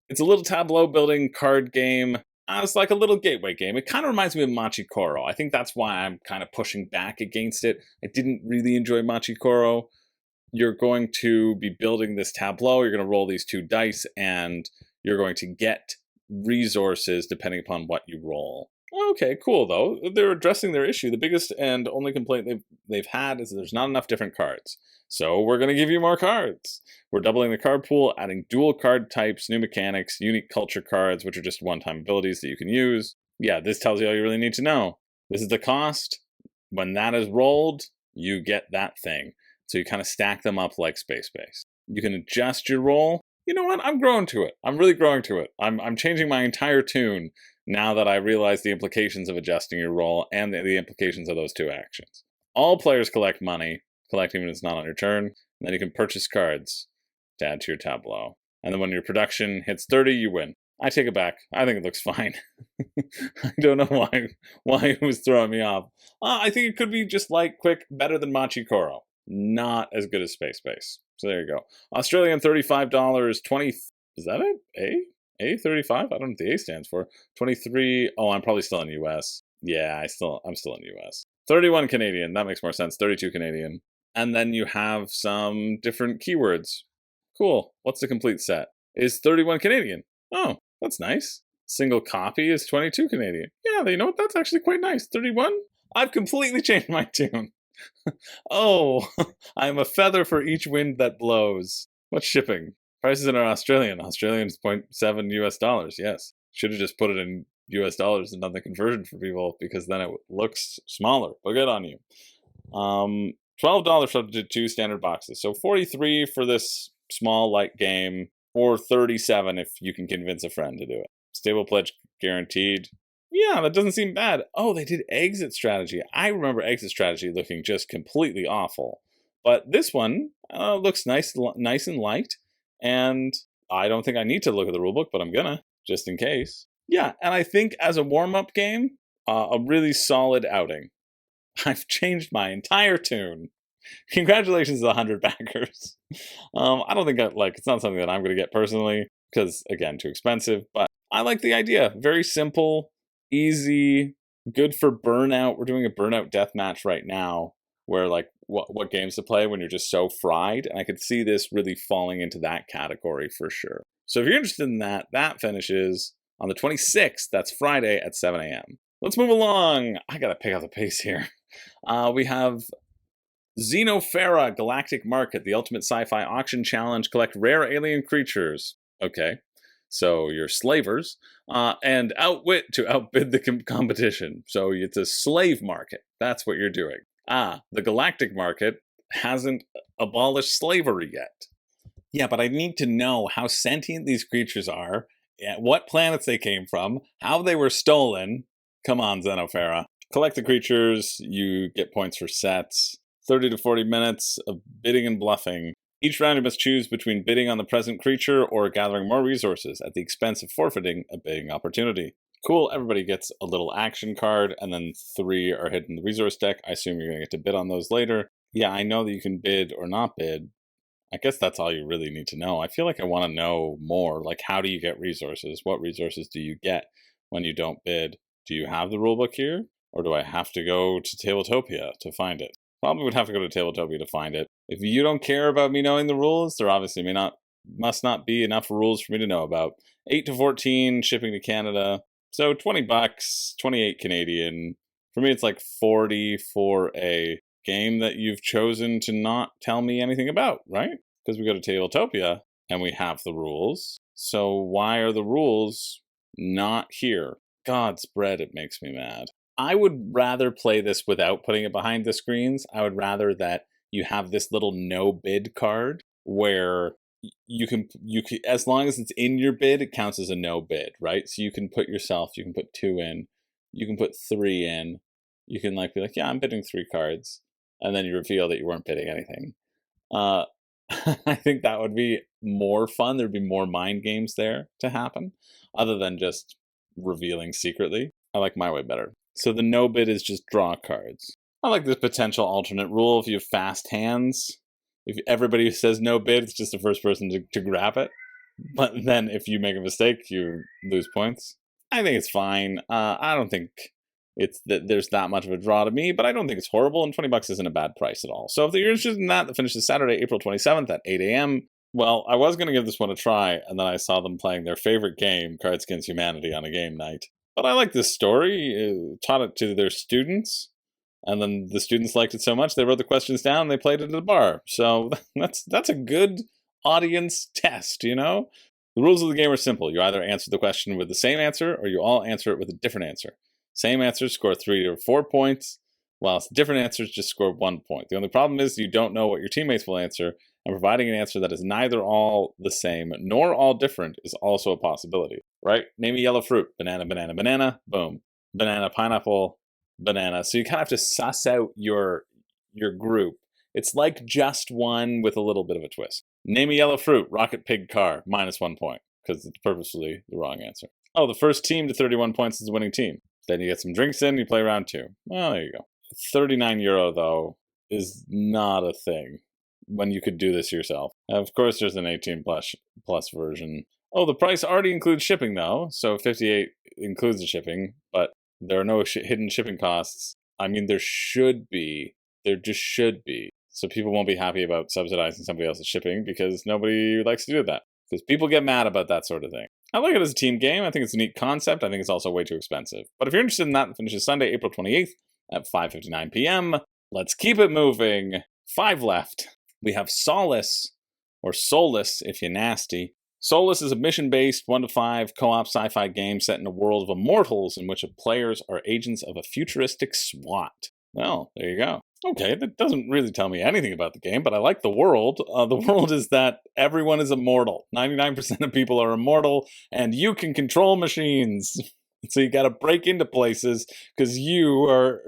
It's a little tableau building card game. It's like a little gateway game. It kind of reminds me of Machi Koro. I think that's why I'm kind of pushing back against it. I didn't really enjoy Machi Koro. You're going to be building this tableau. You're going to roll these 2 dice, and you're going to get resources depending upon what you roll. Okay, cool, though. They're addressing their issue. The biggest and only complaint they've had is that there's not enough different cards. So we're going to give you more cards. We're doubling the card pool, adding dual card types, new mechanics, unique culture cards, which are just one-time abilities that you can use. Yeah, this tells you all you really need to know. This is the cost. When that is rolled, you get that thing. So you kind of stack them up like Space Base. You can adjust your roll. You know what? I'm growing to it. I'm really growing to it. I'm changing my entire tune now that I realize the implications of adjusting your roll and the implications of those 2 actions. All players collect money. Collecting when it's not on your turn, and then you can purchase cards to add to your tableau. And then when your production hits 30, you win. I take it back. I think it looks fine. I don't know why it was throwing me off. I think it could be just light, quick, better than Machi Koro. Not as good as Space Base. So there you go. Australian $35, 20. Is that it? A? 35? I don't know what the A stands for. 23. Oh, I'm probably still in US. Yeah, I'm still in US. 31 Canadian. That makes more sense. 32 Canadian. And then you have some different keywords. Cool. What's the complete set? Is 31 Canadian. Oh, that's nice. Single copy is 22 Canadian. Yeah, you know what? That's actually quite nice. 31? I've completely changed my tune. Oh, I'm a feather for each wind that blows. What's shipping? Prices in Australian. Australian's 0.7 US dollars. Yes. Should have just put it in US dollars and done the conversion for people, because then it looks smaller. But good on you. $12 for the 2 standard boxes. So $43 for this small light game, or $37 if you can convince a friend to do it. Stable pledge guaranteed. Yeah, that doesn't seem bad. Oh, they did exit strategy. I remember exit strategy looking just completely awful. But this one looks nice and light. And I don't think I need to look at the rulebook, but I'm gonna, just in case. Yeah, and I think as a warm-up game, a really solid outing. I've changed my entire tune. Congratulations to the 100 backers. I don't think it's not something that I'm going to get personally, because, again, too expensive, but I like the idea. Very simple, easy, good for burnout. We're doing a burnout death match right now, where, like, what games to play when you're just so fried, and I could see this really falling into that category for sure. So if you're interested in that, that finishes on the 26th. That's Friday at 7 a.m. Let's move along. I gotta pick up the pace here. We have Xenofera Galactic Market, the Ultimate Sci-Fi Auction Challenge. Collect rare alien creatures. Okay, so you're slavers, and outwit to outbid the competition. So it's a slave market. That's what you're doing. The Galactic Market hasn't abolished slavery yet. Yeah, but I need to know how sentient these creatures are, what planets they came from, how they were stolen. Come on, Xenofera. Collect the creatures, you get points for sets. 30 to 40 minutes of bidding and bluffing. Each round you must choose between bidding on the present creature or gathering more resources at the expense of forfeiting a bidding opportunity. Cool, everybody gets a little action card, and then 3 are hidden in the resource deck. I assume you're going to get to bid on those later. Yeah, I know that you can bid or not bid. I guess that's all you really need to know. I feel like I want to know more, like how do you get resources? What resources do you get when you don't bid? Do you have the rulebook here? Or do I have to go to Tabletopia to find it? Probably would have to go to Tabletopia to find it. If you don't care about me knowing the rules, there obviously must not be enough rules for me to know about. 8 to 14, shipping to Canada. So $20, 28 Canadian. For me, it's like 40 for a game that you've chosen to not tell me anything about, right? Because we go to Tabletopia and we have the rules. So why are the rules not here? God's bread, it makes me mad. I would rather play this without putting it behind the screens. I would rather that you have this little no bid card where you can, as long as it's in your bid, it counts as a no bid, right? So you can put 2 in, you can put 3 in, you can like be like, yeah, I'm bidding 3 cards, and then you reveal that you weren't bidding anything. I think that would be more fun. There'd be more mind games there to happen, other than just revealing secretly. I like my way better. So the no bid is just draw cards. I like this potential alternate rule if you have fast hands. If everybody says no bid, it's just the first person to grab it. But then if you make a mistake, you lose points. I think it's fine. I don't think there's that much of a draw to me, but I don't think it's horrible, and $20 isn't a bad price at all. So if you're interested in that finishes Saturday, April 27th at 8 a.m. Well, I was going to give this one a try, and then I saw them playing their favorite game, Cards Against Humanity, on a game night. But I like this story, taught it to their students, and then the students liked it so much, they wrote the questions down, and they played it at the bar. So that's a good audience test, you know? The rules of the game are simple. You either answer the question with the same answer, or you all answer it with a different answer. Same answers score 3 or 4 points, whilst different answers just score 1 point. The only problem is you don't know what your teammates will answer, and providing an answer that is neither all the same nor all different is also a possibility, right? Name a yellow fruit. Banana, banana, banana, boom. Banana, pineapple, banana. So you kind of have to suss out your group. It's like just one with a little bit of a twist. Name a yellow fruit. Rocket, pig, car. -1 point, because it's purposefully the wrong answer. Oh, the first team to 31 points is the winning team. Then you get some drinks in, you play round 2. Well, there you go. €39, though, is not a thing when you could do this yourself. Of course, there's an 18 plus version. Oh, the price already includes shipping, though. So 58 includes the shipping, but there are no hidden shipping costs. I mean, there should be. There just should be. So people won't be happy about subsidizing somebody else's shipping because nobody likes to do that. Because people get mad about that sort of thing. I like it as a team game. I think it's a neat concept. I think it's also way too expensive. But if you're interested in that, it finishes Sunday, April 28th at 5:59 p.m. Let's keep it moving. 5 left. We have Solace, or Solace if you're nasty. Solace is a mission-based 1 to 5 co-op sci-fi game set in a world of immortals in which players are agents of a futuristic SWAT. Well, there you go. Okay, that doesn't really tell me anything about the game, but I like the world. The world is that everyone is immortal. 99% of people are immortal, and you can control machines. So you got to break into places because you are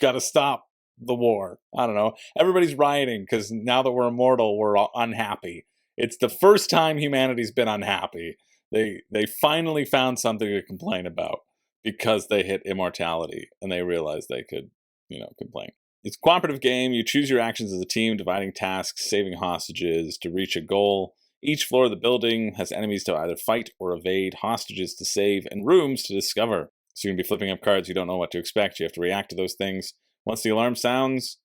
got to stop the war. I don't know. Everybody's rioting because now that we're immortal, we're all unhappy. It's the first time humanity's been unhappy. They finally found something to complain about because they hit immortality and they realized they could, complain. It's a cooperative game. You choose your actions as a team, dividing tasks, saving hostages to reach a goal. Each floor of the building has enemies to either fight or evade, hostages to save, and rooms to discover. So you're going to be flipping up cards. You don't know what to expect. You have to react to those things. Once the alarm sounds,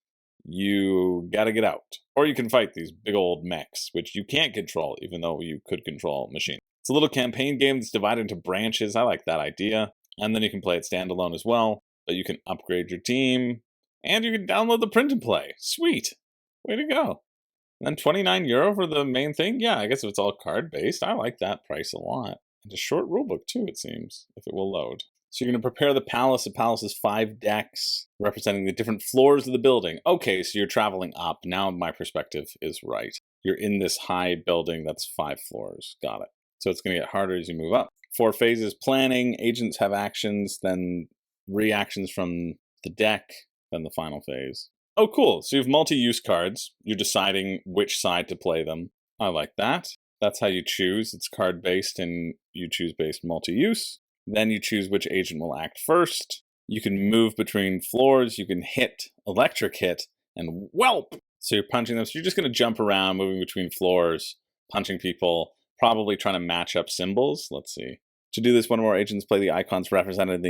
you got to get out. Or you can fight these big old mechs, which you can't control, even though you could control machines. It's a little campaign game that's divided into branches. I like that idea. And then you can play it standalone as well. But you can upgrade your team. And you can download the print and play. Sweet. Way to go. And then €29 for the main thing? Yeah, I guess if it's all card-based, I like that price a lot. And a short rulebook, too, it seems, if it will load. So you're going to prepare the palace. The palace is 5 decks representing the different floors of the building. Okay, so you're traveling up. Now my perspective is right. You're in this high building that's 5 floors. Got it. So it's going to get harder as you move up. 4 phases: planning, agents have actions, then reactions from the deck, then the final phase. Oh, cool. So you have multi-use cards. You're deciding which side to play them. I like that. That's how you choose. It's card-based, and you choose based multi-use. Then you choose which agent will act first. You can move between floors. You can hit, electric hit, and whelp. So you're punching them. So you're just going to jump around, moving between floors, punching people, probably trying to match up symbols. Let's see. To do this, one or more agents play the icons represented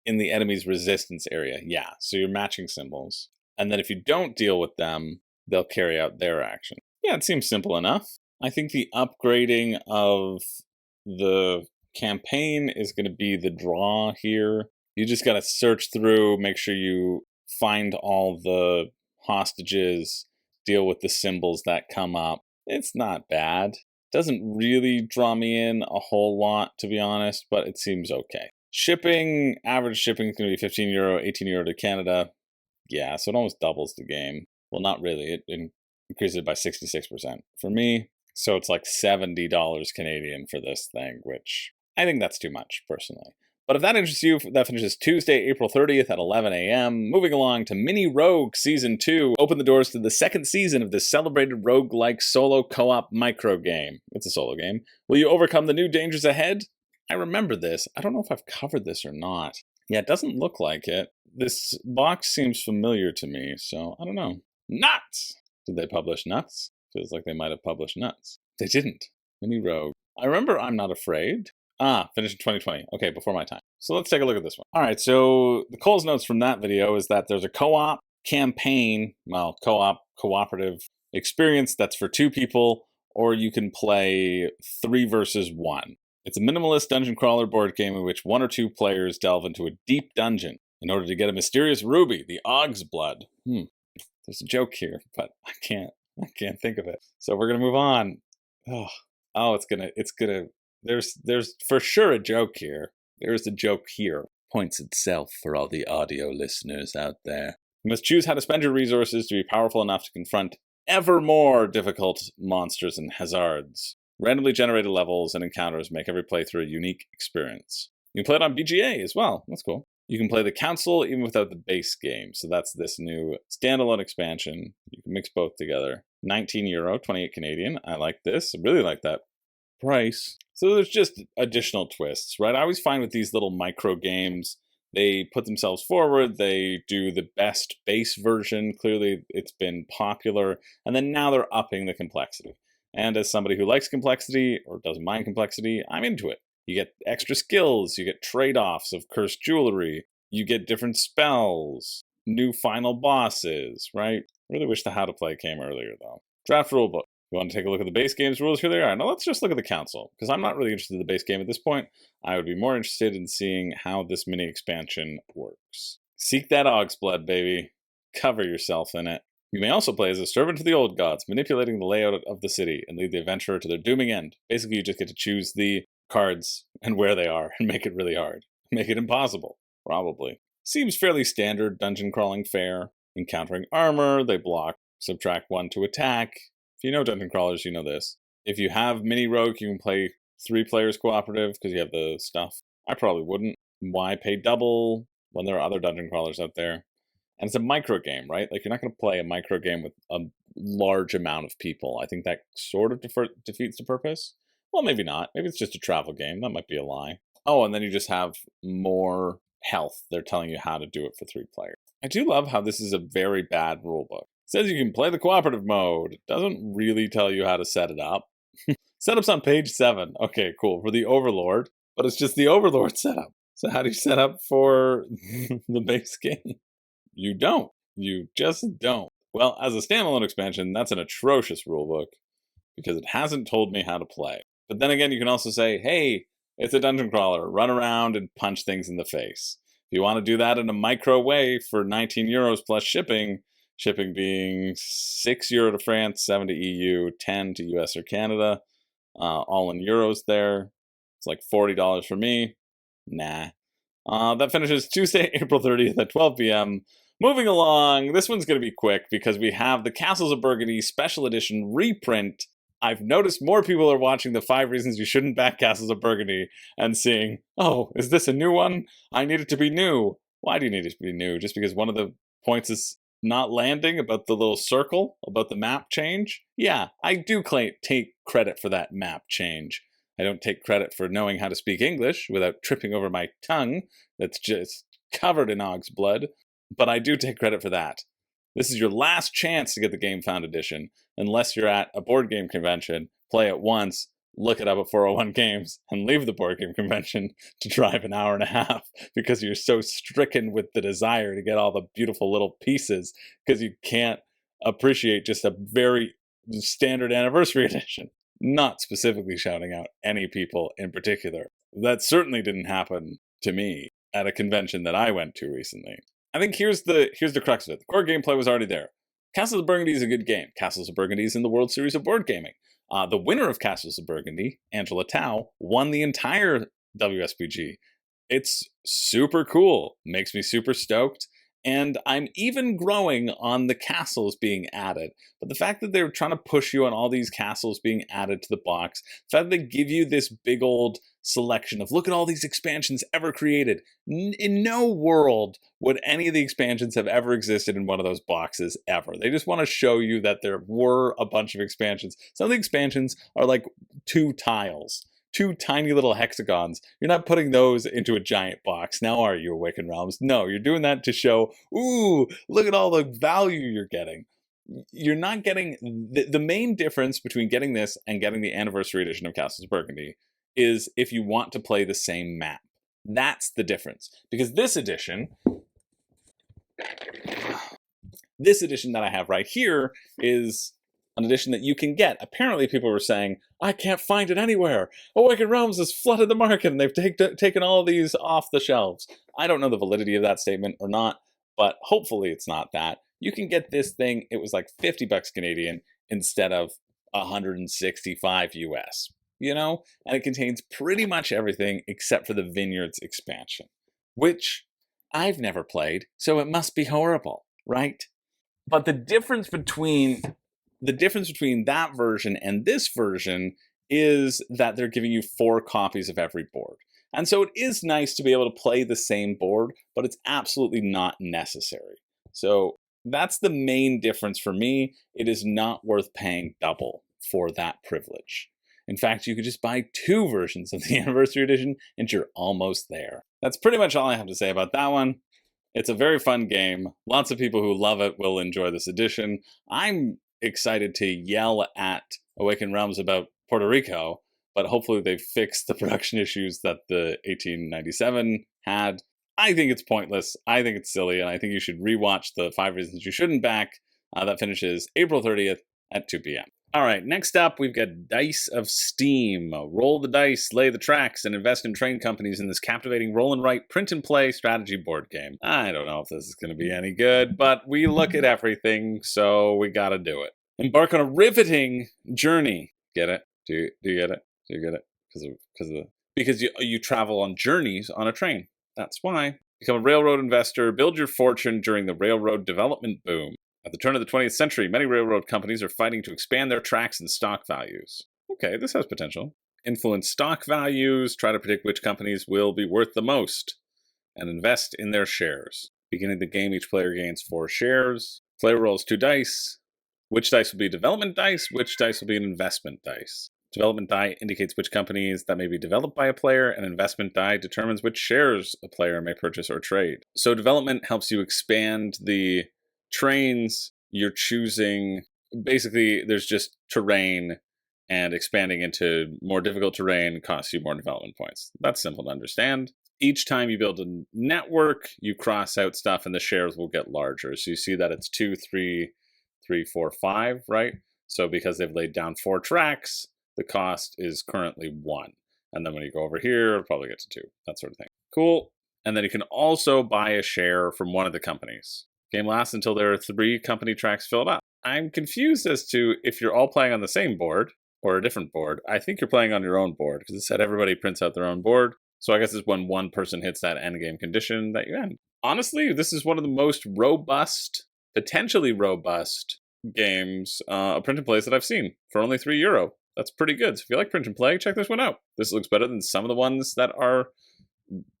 in the enemy's resistance area. Yeah, so you're matching symbols. And then if you don't deal with them, they'll carry out their action. Yeah, it seems simple enough. I think the upgrading of the campaign is going to be the draw here. You just got to search through, make sure you find all the hostages, deal with the symbols that come up. It's not bad. Doesn't really draw me in a whole lot, to be honest, but it seems okay. Shipping, average shipping is going to be €15, €18 to Canada. Yeah, so it almost doubles the game. Well, not really. It increases it by 66% for me. So it's like $70 Canadian for this thing, which I think that's too much, personally. But if that interests you, that finishes Tuesday, April 30th at 11 a.m. Moving along to Mini Rogue Season 2. Open the doors to the second season of this celebrated rogue-like solo co-op micro game. It's a solo game. Will you overcome the new dangers ahead? I remember this. I don't know if I've covered this or not. Yeah, it doesn't look like it. This box seems familiar to me, so I don't know. Nuts! Did they publish Nuts? Feels like they might have published Nuts. They didn't. Mini Rogue. I remember I'm Not Afraid. Finished in 2020. Okay, before my time. So let's take a look at this one. All right, so the Cole's notes from that video is that there's a co-op campaign, well, co-op, cooperative experience that's for 2 people, or you can play 3 versus 1. It's a minimalist dungeon crawler board game in which 1 or 2 players delve into a deep dungeon in order to get a mysterious ruby, the Og's blood. There's a joke here, but I can't think of it. So we're gonna move on. It's gonna. There's for sure a joke here. There's a joke here. Points itself for all the audio listeners out there. You must choose how to spend your resources to be powerful enough to confront ever more difficult monsters and hazards. Randomly generated levels and encounters make every playthrough a unique experience. You can play it on BGA as well. That's cool. You can play the Council even without the base game. So that's this new standalone expansion. You can mix both together. €19, 28 Canadian. I like this. I really like that price. So there's just additional twists, right? I always find with these little micro games, they put themselves forward, they do the best base version. Clearly it's been popular, and then now they're upping the complexity. And as somebody who likes complexity or doesn't mind complexity, I'm into it. You get extra skills, you get trade-offs of cursed jewelry, you get different spells, new final bosses, right? I really wish the How to Play came earlier though. Draft rulebook. You want to take a look at the base game's rules? Here they are. Now let's just look at the Council, because I'm not really interested in the base game at this point. I would be more interested in seeing how this mini expansion works. Seek that Og's blood, baby. Cover yourself in it. You may also play as a servant to the old gods, manipulating the layout of the city and lead the adventurer to their dooming end. Basically, you just get to choose the cards and where they are and make it really hard. Make it impossible, probably. Seems fairly standard dungeon crawling fare. Encountering armor, they block, subtract 1 to attack. If you know dungeon crawlers, you know this. If you have Mini Rogue, you can play 3 players cooperative because you have the stuff. I probably wouldn't. Why pay double when there are other dungeon crawlers out there? And it's a micro game, right? Like, you're not going to play a micro game with a large amount of people. I think that sort of defeats the purpose. Well, maybe not. Maybe it's just a travel game. That might be a lie. Oh, and then you just have more health. They're telling you how to do it for 3 players. I do love how this is a very bad rulebook. It says you can play the cooperative mode. It doesn't really tell you how to set it up. Setup's on page 7. Okay, cool. For the Overlord. But it's just the Overlord setup. So how do you set up for the base game? You don't. You just don't. Well, as a standalone expansion, that's an atrocious rulebook because it hasn't told me how to play. But then again, you can also say, hey, it's a dungeon crawler. Run around and punch things in the face. If you want to do that in a micro way for €19 plus shipping, shipping being €6 to France, 7 to EU, 10 to US or Canada, all in euros there. It's like $40 for me. Nah. That finishes Tuesday, April 30th at 12 p.m. Moving along, this one's going to be quick because we have the Castles of Burgundy Special Edition reprint. I've noticed more people are watching the 5 Reasons You Shouldn't Back Castles of Burgundy and seeing, oh, is this a new one? I need it to be new. Why do you need it to be new? Just because one of the points is not landing, about the little circle, about the map change. Yeah, I do take credit for that map change. I don't take credit for knowing how to speak English without tripping over my tongue that's just covered in Og's blood, but I do take credit for that. This is your last chance to get the Game Found Edition, unless you're at a board game convention, play it once, look it up at 401 Games, and leave the board game convention to drive an hour and a half because you're so stricken with the desire to get all the beautiful little pieces because you can't appreciate just a very standard anniversary edition. Not specifically shouting out any people in particular. That certainly didn't happen to me at a convention that I went to recently. I think here's the crux of it. The core gameplay was already there. Castles of Burgundy is a good game. Castles of Burgundy is in the World Series of Board Gaming. The winner of Castles of Burgundy, Angela Tao, won the entire WSBG. It's super cool. Makes me super stoked. And I'm even growing on the castles being added. But the fact that they're trying to push you on all these castles being added to the box, the fact that they give you this big old selection of look at all these expansions ever created. In no world would any of the expansions have ever existed in one of those boxes ever. They just want to show you that there were a bunch of expansions. Some of the expansions are like 2 tiles. 2 tiny little hexagons. You're not putting those into a giant box. Now are you, Awakened Realms? No, you're doing that to show, ooh, look at all the value you're getting. You're not getting... The main difference between getting this and getting the Anniversary Edition of Castles of Burgundy is if you want to play the same map. That's the difference. Because this edition that I have right here is an edition that you can get. Apparently people were saying, I can't find it anywhere. Awakened Realms has flooded the market and they've taken all of these off the shelves. I don't know the validity of that statement or not, but hopefully it's not that. You can get this thing, it was like 50 bucks Canadian instead of 165 US, you know? And it contains pretty much everything except for the Vineyards expansion, which I've never played, so it must be horrible, right? But the difference between that version and this version is that they're giving you 4 copies of every board. And so it is nice to be able to play the same board, but it's absolutely not necessary. So that's the main difference for me. It is not worth paying double for that privilege. In fact, you could just buy 2 versions of the Anniversary Edition and you're almost there. That's pretty much all I have to say about that one. It's a very fun game. Lots of people who love it will enjoy this edition. I'm excited to yell at Awakened Realms about Puerto Rico, but hopefully they've fixed the production issues that the 1897 had. I think it's pointless. I think it's silly, and I think you should rewatch the 5 Reasons You Shouldn't Back. That finishes April 30th at 2 p.m. All right, next up, we've got Dice of Steam. Roll the dice, lay the tracks, and invest in train companies in this captivating roll and write, print and play strategy board game. I don't know if this is going to be any good, but we look at everything, so we got to do it. Embark on a riveting journey. Get it? Do you get it? Do you get it? Because you travel on journeys on a train. That's why. Become a railroad investor. Build your fortune during the railroad development boom. At the turn of the 20th century, many railroad companies are fighting to expand their tracks and stock values. Okay, this has potential. Influence stock values, try to predict which companies will be worth the most, and invest in their shares. Beginning the game, each player gains 4 shares. Player rolls 2 dice. Which dice will be development dice? Which dice will be an investment dice? Development die indicates which companies that may be developed by a player, and investment die determines which shares a player may purchase or trade. So development helps you expand the trains. You're choosing, basically there's just terrain, and expanding into more difficult terrain costs you more development points. That's simple to understand. Each time you build a network, you cross out stuff and the shares will get larger. So you see that it's 2, 3, 4, 5, right? So because they've laid down 4 tracks, the cost is currently 1. And then when you go over here, it'll probably get to 2, that sort of thing. Cool. And then you can also buy a share from one of the companies. Game lasts until there are 3 company tracks filled up. I'm confused as to if you're all playing on the same board or a different board. I think you're playing on your own board because it said everybody prints out their own board. So I guess it's when one person hits that end game condition that you end. Honestly, this is one of the most robust, potentially robust games, print and plays that I've seen for only €3. That's pretty good. So if you like print and play, check this one out. This looks better than some of the ones that are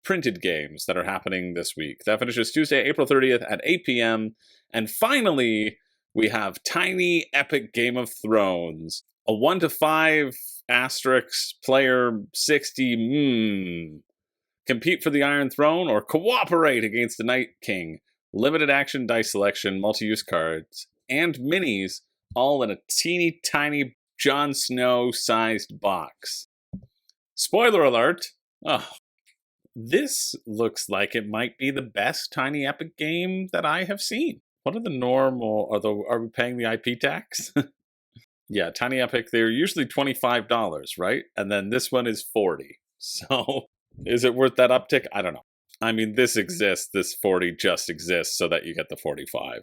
printed games that are happening this week. That finishes Tuesday, April 30th at 8 p.m. And finally, we have Tiny Epic Game of Thrones. A 1 to 5 asterisk player 60. Compete for the Iron Throne or cooperate against the Night King. Limited action dice selection, multi-use cards, and minis, all in a teeny tiny Jon Snow-sized box. Spoiler alert! Oh, this looks like it might be the best Tiny Epic game that I have seen. What are the normal... Are we paying the IP tax? Yeah, Tiny Epic, they're usually $25, right? And then this one is $40. So, is it worth that uptick? I don't know. I mean, this exists. This 40 just exists so that you get the 45.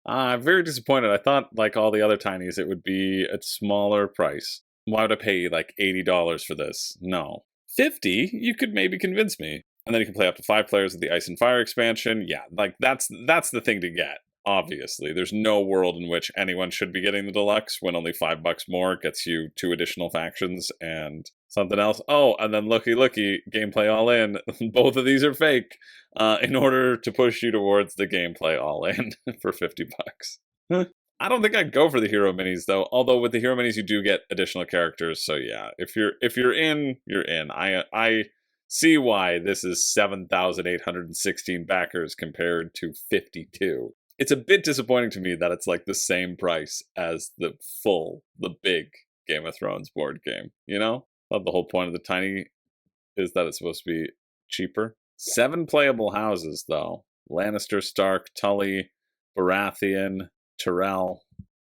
I'm very disappointed. I thought, like all the other Tinies, it would be a smaller price. Why would I pay like $80 for this? No. 50, you could maybe convince me. And then you can play up to 5 players with the Ice and Fire expansion. Yeah, like that's the thing to get. Obviously, there's no world in which anyone should be getting the deluxe when only $5 more gets you 2 additional factions and something else. Oh, and then looky, gameplay all in. Both of these are fake in order to push you towards the gameplay all in for $50. I don't think I'd go for the hero minis though. Although with the hero minis you do get additional characters. So yeah, if you're in, you're in. I see why this is 7,816 backers compared to 52. It's a bit disappointing to me that it's like the same price as the big Game of Thrones board game, you know? But the whole point of the Tiny is that it's supposed to be cheaper. 7 playable houses, though. Lannister, Stark, Tully, Baratheon, Tyrell,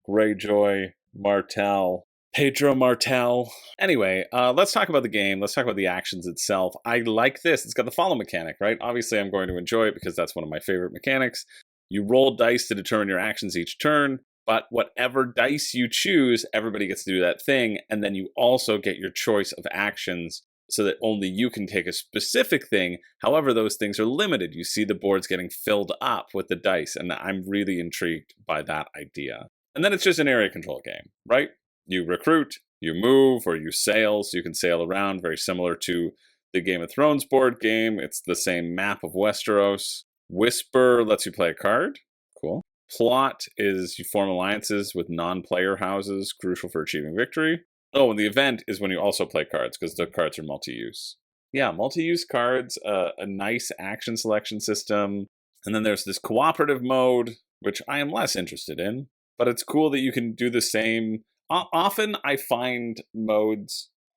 Greyjoy, Martell, Pedro Martell. Anyway, let's talk about the game. Let's talk about the actions itself. I like this. It's got the follow mechanic, right? Obviously, I'm going to enjoy it because that's one of my favorite mechanics. You roll dice to determine your actions each turn, but whatever dice you choose, everybody gets to do that thing, and then you also get your choice of actions so that only you can take a specific thing. However, those things are limited. You see the boards getting filled up with the dice, and I'm really intrigued by that idea. And then it's just an area control game, right? You recruit, you move, or you sail, so you can sail around, very similar to the Game of Thrones board game. It's the same map of Westeros. Whisper lets you play a card. Cool. Plot is you form alliances with non-player houses, crucial for achieving victory. Oh, and the event is when you also play cards, because the cards are multi-use. Yeah, multi-use cards, a nice action selection system. And then there's this cooperative mode, which I am less interested in. But it's cool that you can do the same. Often I find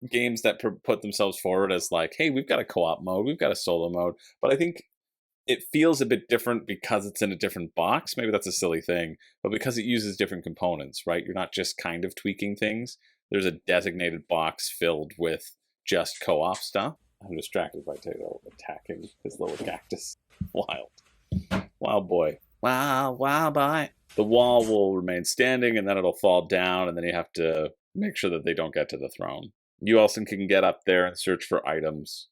games that put themselves forward as like, hey, we've got a co-op mode, we've got a solo mode. But I think it feels a bit different because it's in a different box. Maybe that's a silly thing, but because it uses different components, right? You're not just kind of tweaking things. There's a designated box filled with just co-op stuff. I'm distracted by Tato attacking his little cactus. Wild boy. Wild boy. The wall will remain standing and then it'll fall down and then you have to make sure that they don't get to the throne. You also can get up there and search for items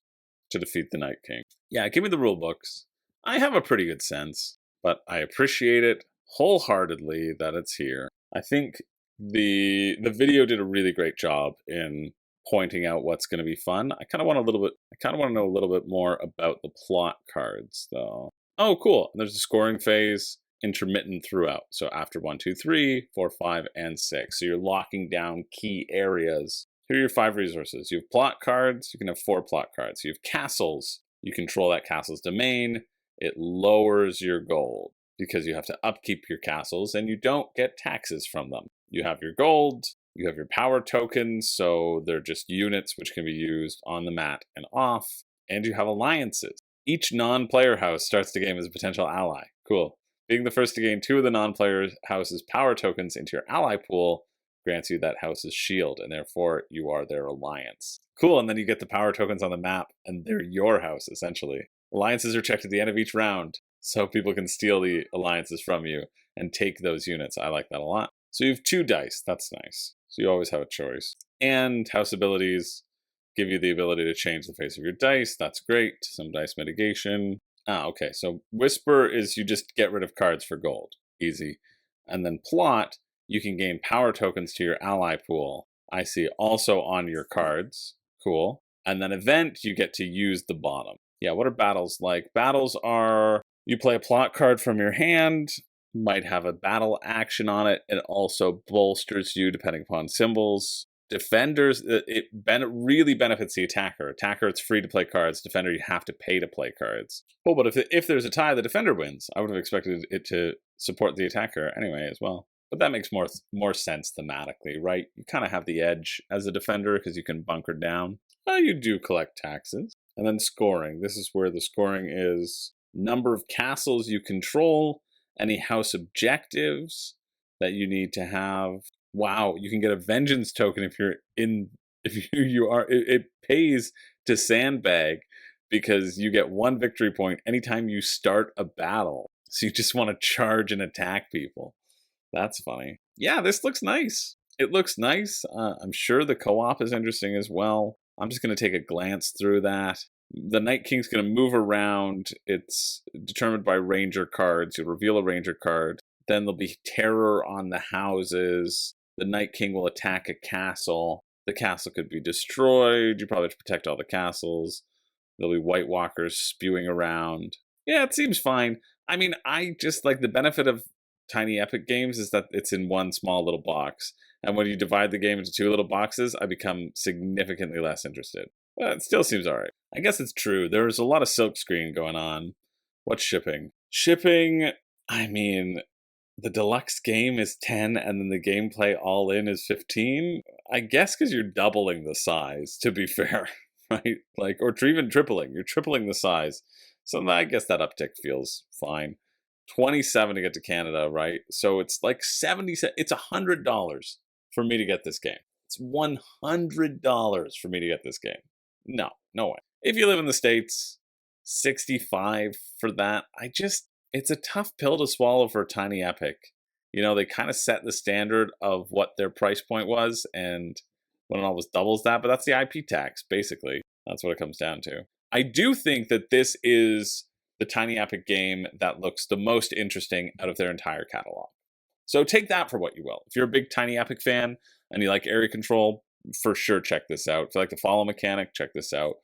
to defeat the Night King. Yeah, give me the rule books. I have a pretty good sense, but I appreciate it wholeheartedly that it's here. I think the video did a really great job in pointing out what's going to be fun. I kind of want to know a little bit more about the plot cards, though. Oh, cool. There's a scoring phase, intermittent throughout. So after 1, 2, 3, 4, 5, and 6. So you're locking down key areas. Here are your 5 resources. You have plot cards. You can have 4 plot cards. You have castles. You control that castle's domain. It lowers your gold because you have to upkeep your castles and you don't get taxes from them. You have your gold, you have your power tokens, so they're just units which can be used on the mat and off, and you have alliances. Each non-player house starts the game as a potential ally. Cool. Being the first to gain 2 of the non-player house's power tokens into your ally pool grants you that house's shield, and therefore you are their alliance. Cool, and then you get the power tokens on the map, and they're your house, essentially. Alliances are checked at the end of each round, so people can steal the alliances from you and take those units. I like that a lot. So you have 2 dice. That's nice. So you always have a choice. And house abilities give you the ability to change the face of your dice. That's great. Some dice mitigation. Okay. So Whisper is you just get rid of cards for gold. Easy. And then Plot, you can gain power tokens to your ally pool. I see. Also on your cards. Cool. And then Event, you get to use the bottom. Yeah, what are battles like? Battles are, you play a plot card from your hand, might have a battle action on it. It also bolsters you depending upon symbols. Defenders, really benefits the attacker. Attacker, it's free to play cards. Defender, you have to pay to play cards. Well, but if there's a tie, the defender wins. I would have expected it to support the attacker anyway as well. But that makes more sense thematically, right? You kind of have the edge as a defender because you can bunker down. You do collect taxes. And then scoring. This is where the scoring is number of castles you control, any house objectives that you need to have. Wow, you can get a vengeance token if you are. It pays to sandbag because you get 1 victory point anytime you start a battle. So you just want to charge and attack people. That's funny. Yeah, this looks nice. It looks nice. I'm sure the co-op is interesting as well. I'm just going to take a glance through that. The Night King's going to move around. It's determined by ranger cards. You'll reveal a ranger card. Then there'll be terror on the houses. The Night King will attack a castle. The castle could be destroyed. You probably have to protect all the castles. There'll be White Walkers spewing around. Yeah, it seems fine. I mean, I just like the benefit of Tiny Epic games is that it's in one small little box. And when you divide the game into 2 little boxes, I become significantly less interested. But it still seems alright. I guess it's true. There's a lot of silkscreen going on. What's shipping? Shipping, I mean, the deluxe game is 10 and then the gameplay all in is 15. I guess because you're doubling the size, to be fair, right? Like, or even tripling. You're tripling the size. So I guess that uptick feels fine. 27 to get to Canada, right? So it's like 70 cents. It's $100 for me to get this game. It's $100 for me to get this game. No way. If you live in the States, 65 for that. It's a tough pill to swallow for Tiny Epic. You know, they kind of set the standard of what their price point was, and when it almost doubles that, but that's the IP tax, basically. That's what it comes down to. I do think that this is the Tiny Epic game that looks the most interesting out of their entire catalog. So take that for what you will. If you're a big Tiny Epic fan and you like area control, for sure check this out. If you like the follow mechanic, check this out.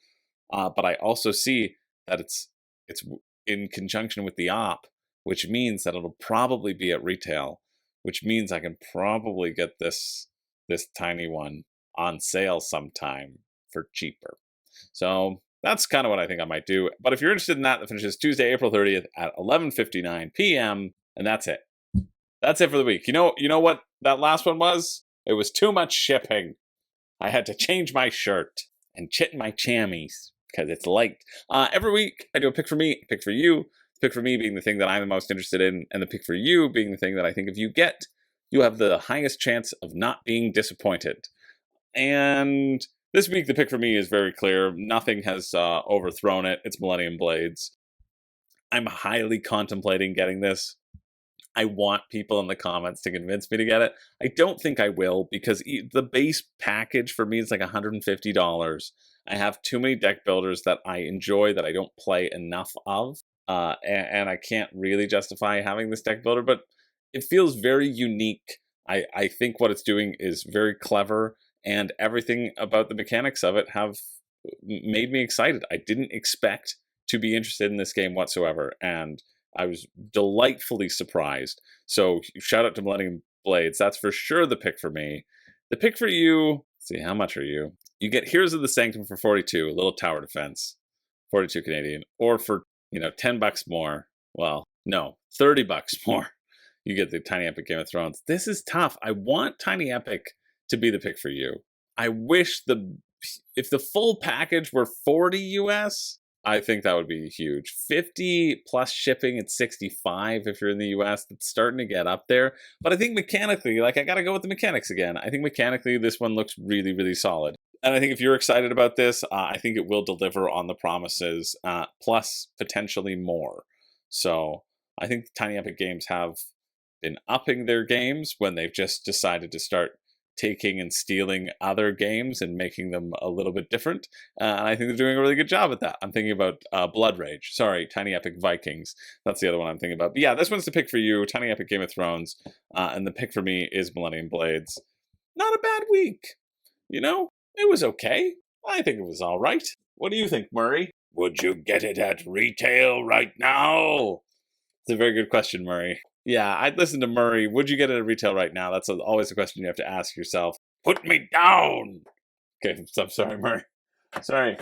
But I also see that it's in conjunction with the op, which means that it'll probably be at retail, which means I can probably get this tiny one on sale sometime for cheaper. So that's kind of what I think I might do. But if you're interested in that, it finishes Tuesday, April 30th at 11:59 p.m. And that's it. That's it for the week. You know what that last one was? It was too much shipping. I had to change my shirt and chit my chamois because it's light. Every week I do a pick for me, pick for you. The pick for me being the thing that I'm the most interested in, and the pick for you being the thing that I think if you get, you have the highest chance of not being disappointed. And this week the pick for me is very clear. Nothing has overthrown it. It's Millennium Blades. I'm highly contemplating getting this. I want people in the comments to convince me to get it. I don't think I will because the base package for me is like $150. I have too many deck builders that I enjoy that I don't play enough of. And I can't really justify having this deck builder, but it feels very unique. I think what it's doing is very clever, and everything about the mechanics of it have made me excited. I didn't expect to be interested in this game whatsoever, and I was delightfully surprised. So shout out to Millennium Blades. That's for sure the pick for me. The pick for you, let's see, how much are you? You get Heroes of the Sanctum for 42, a little tower defense, 42 Canadian, or for, $10 more. Well, no, $30 more. You get the Tiny Epic Game of Thrones. This is tough. I want Tiny Epic to be the pick for you. I wish if the full package were 40 US, I think that would be huge. 50 plus shipping at 65 if you're in the US. It's starting to get up there. But I think mechanically, I got to go with the mechanics again. I think mechanically this one looks really, really solid. And I think if you're excited about this, I think it will deliver on the promises, plus potentially more. So I think Tiny Epic Games have been upping their games when they've just decided to start taking and stealing other games and making them a little bit different. And I think they're doing a really good job at that. I'm thinking about Blood Rage. Sorry, Tiny Epic Vikings. That's the other one I'm thinking about. But yeah, this one's the pick for you, Tiny Epic Game of Thrones. And the pick for me is Millennium Blades. Not a bad week. It was okay. I think it was all right. What do you think, Murray? Would you get it at retail right now? It's a very good question, Murray. Yeah, I'd listen to Murray. Would you get it at retail right now? That's always a question you have to ask yourself. Put me down! Okay, I'm sorry, Murray. Sorry.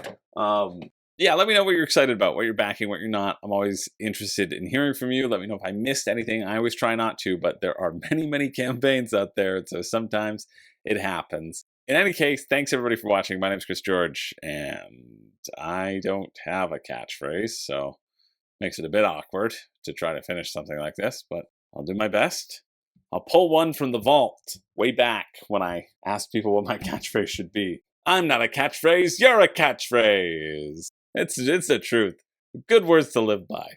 Yeah, let me know what you're excited about, what you're backing, what you're not. I'm always interested in hearing from you. Let me know if I missed anything. I always try not to, but there are many, many campaigns out there, so sometimes it happens. In any case, thanks everybody for watching. My name's Chris George, and I don't have a catchphrase, so makes it a bit awkward to try to finish something like this, but I'll do my best. I'll pull one from the vault way back when I asked people what my catchphrase should be. I'm not a catchphrase, you're a catchphrase. It's the truth. Good words to live by.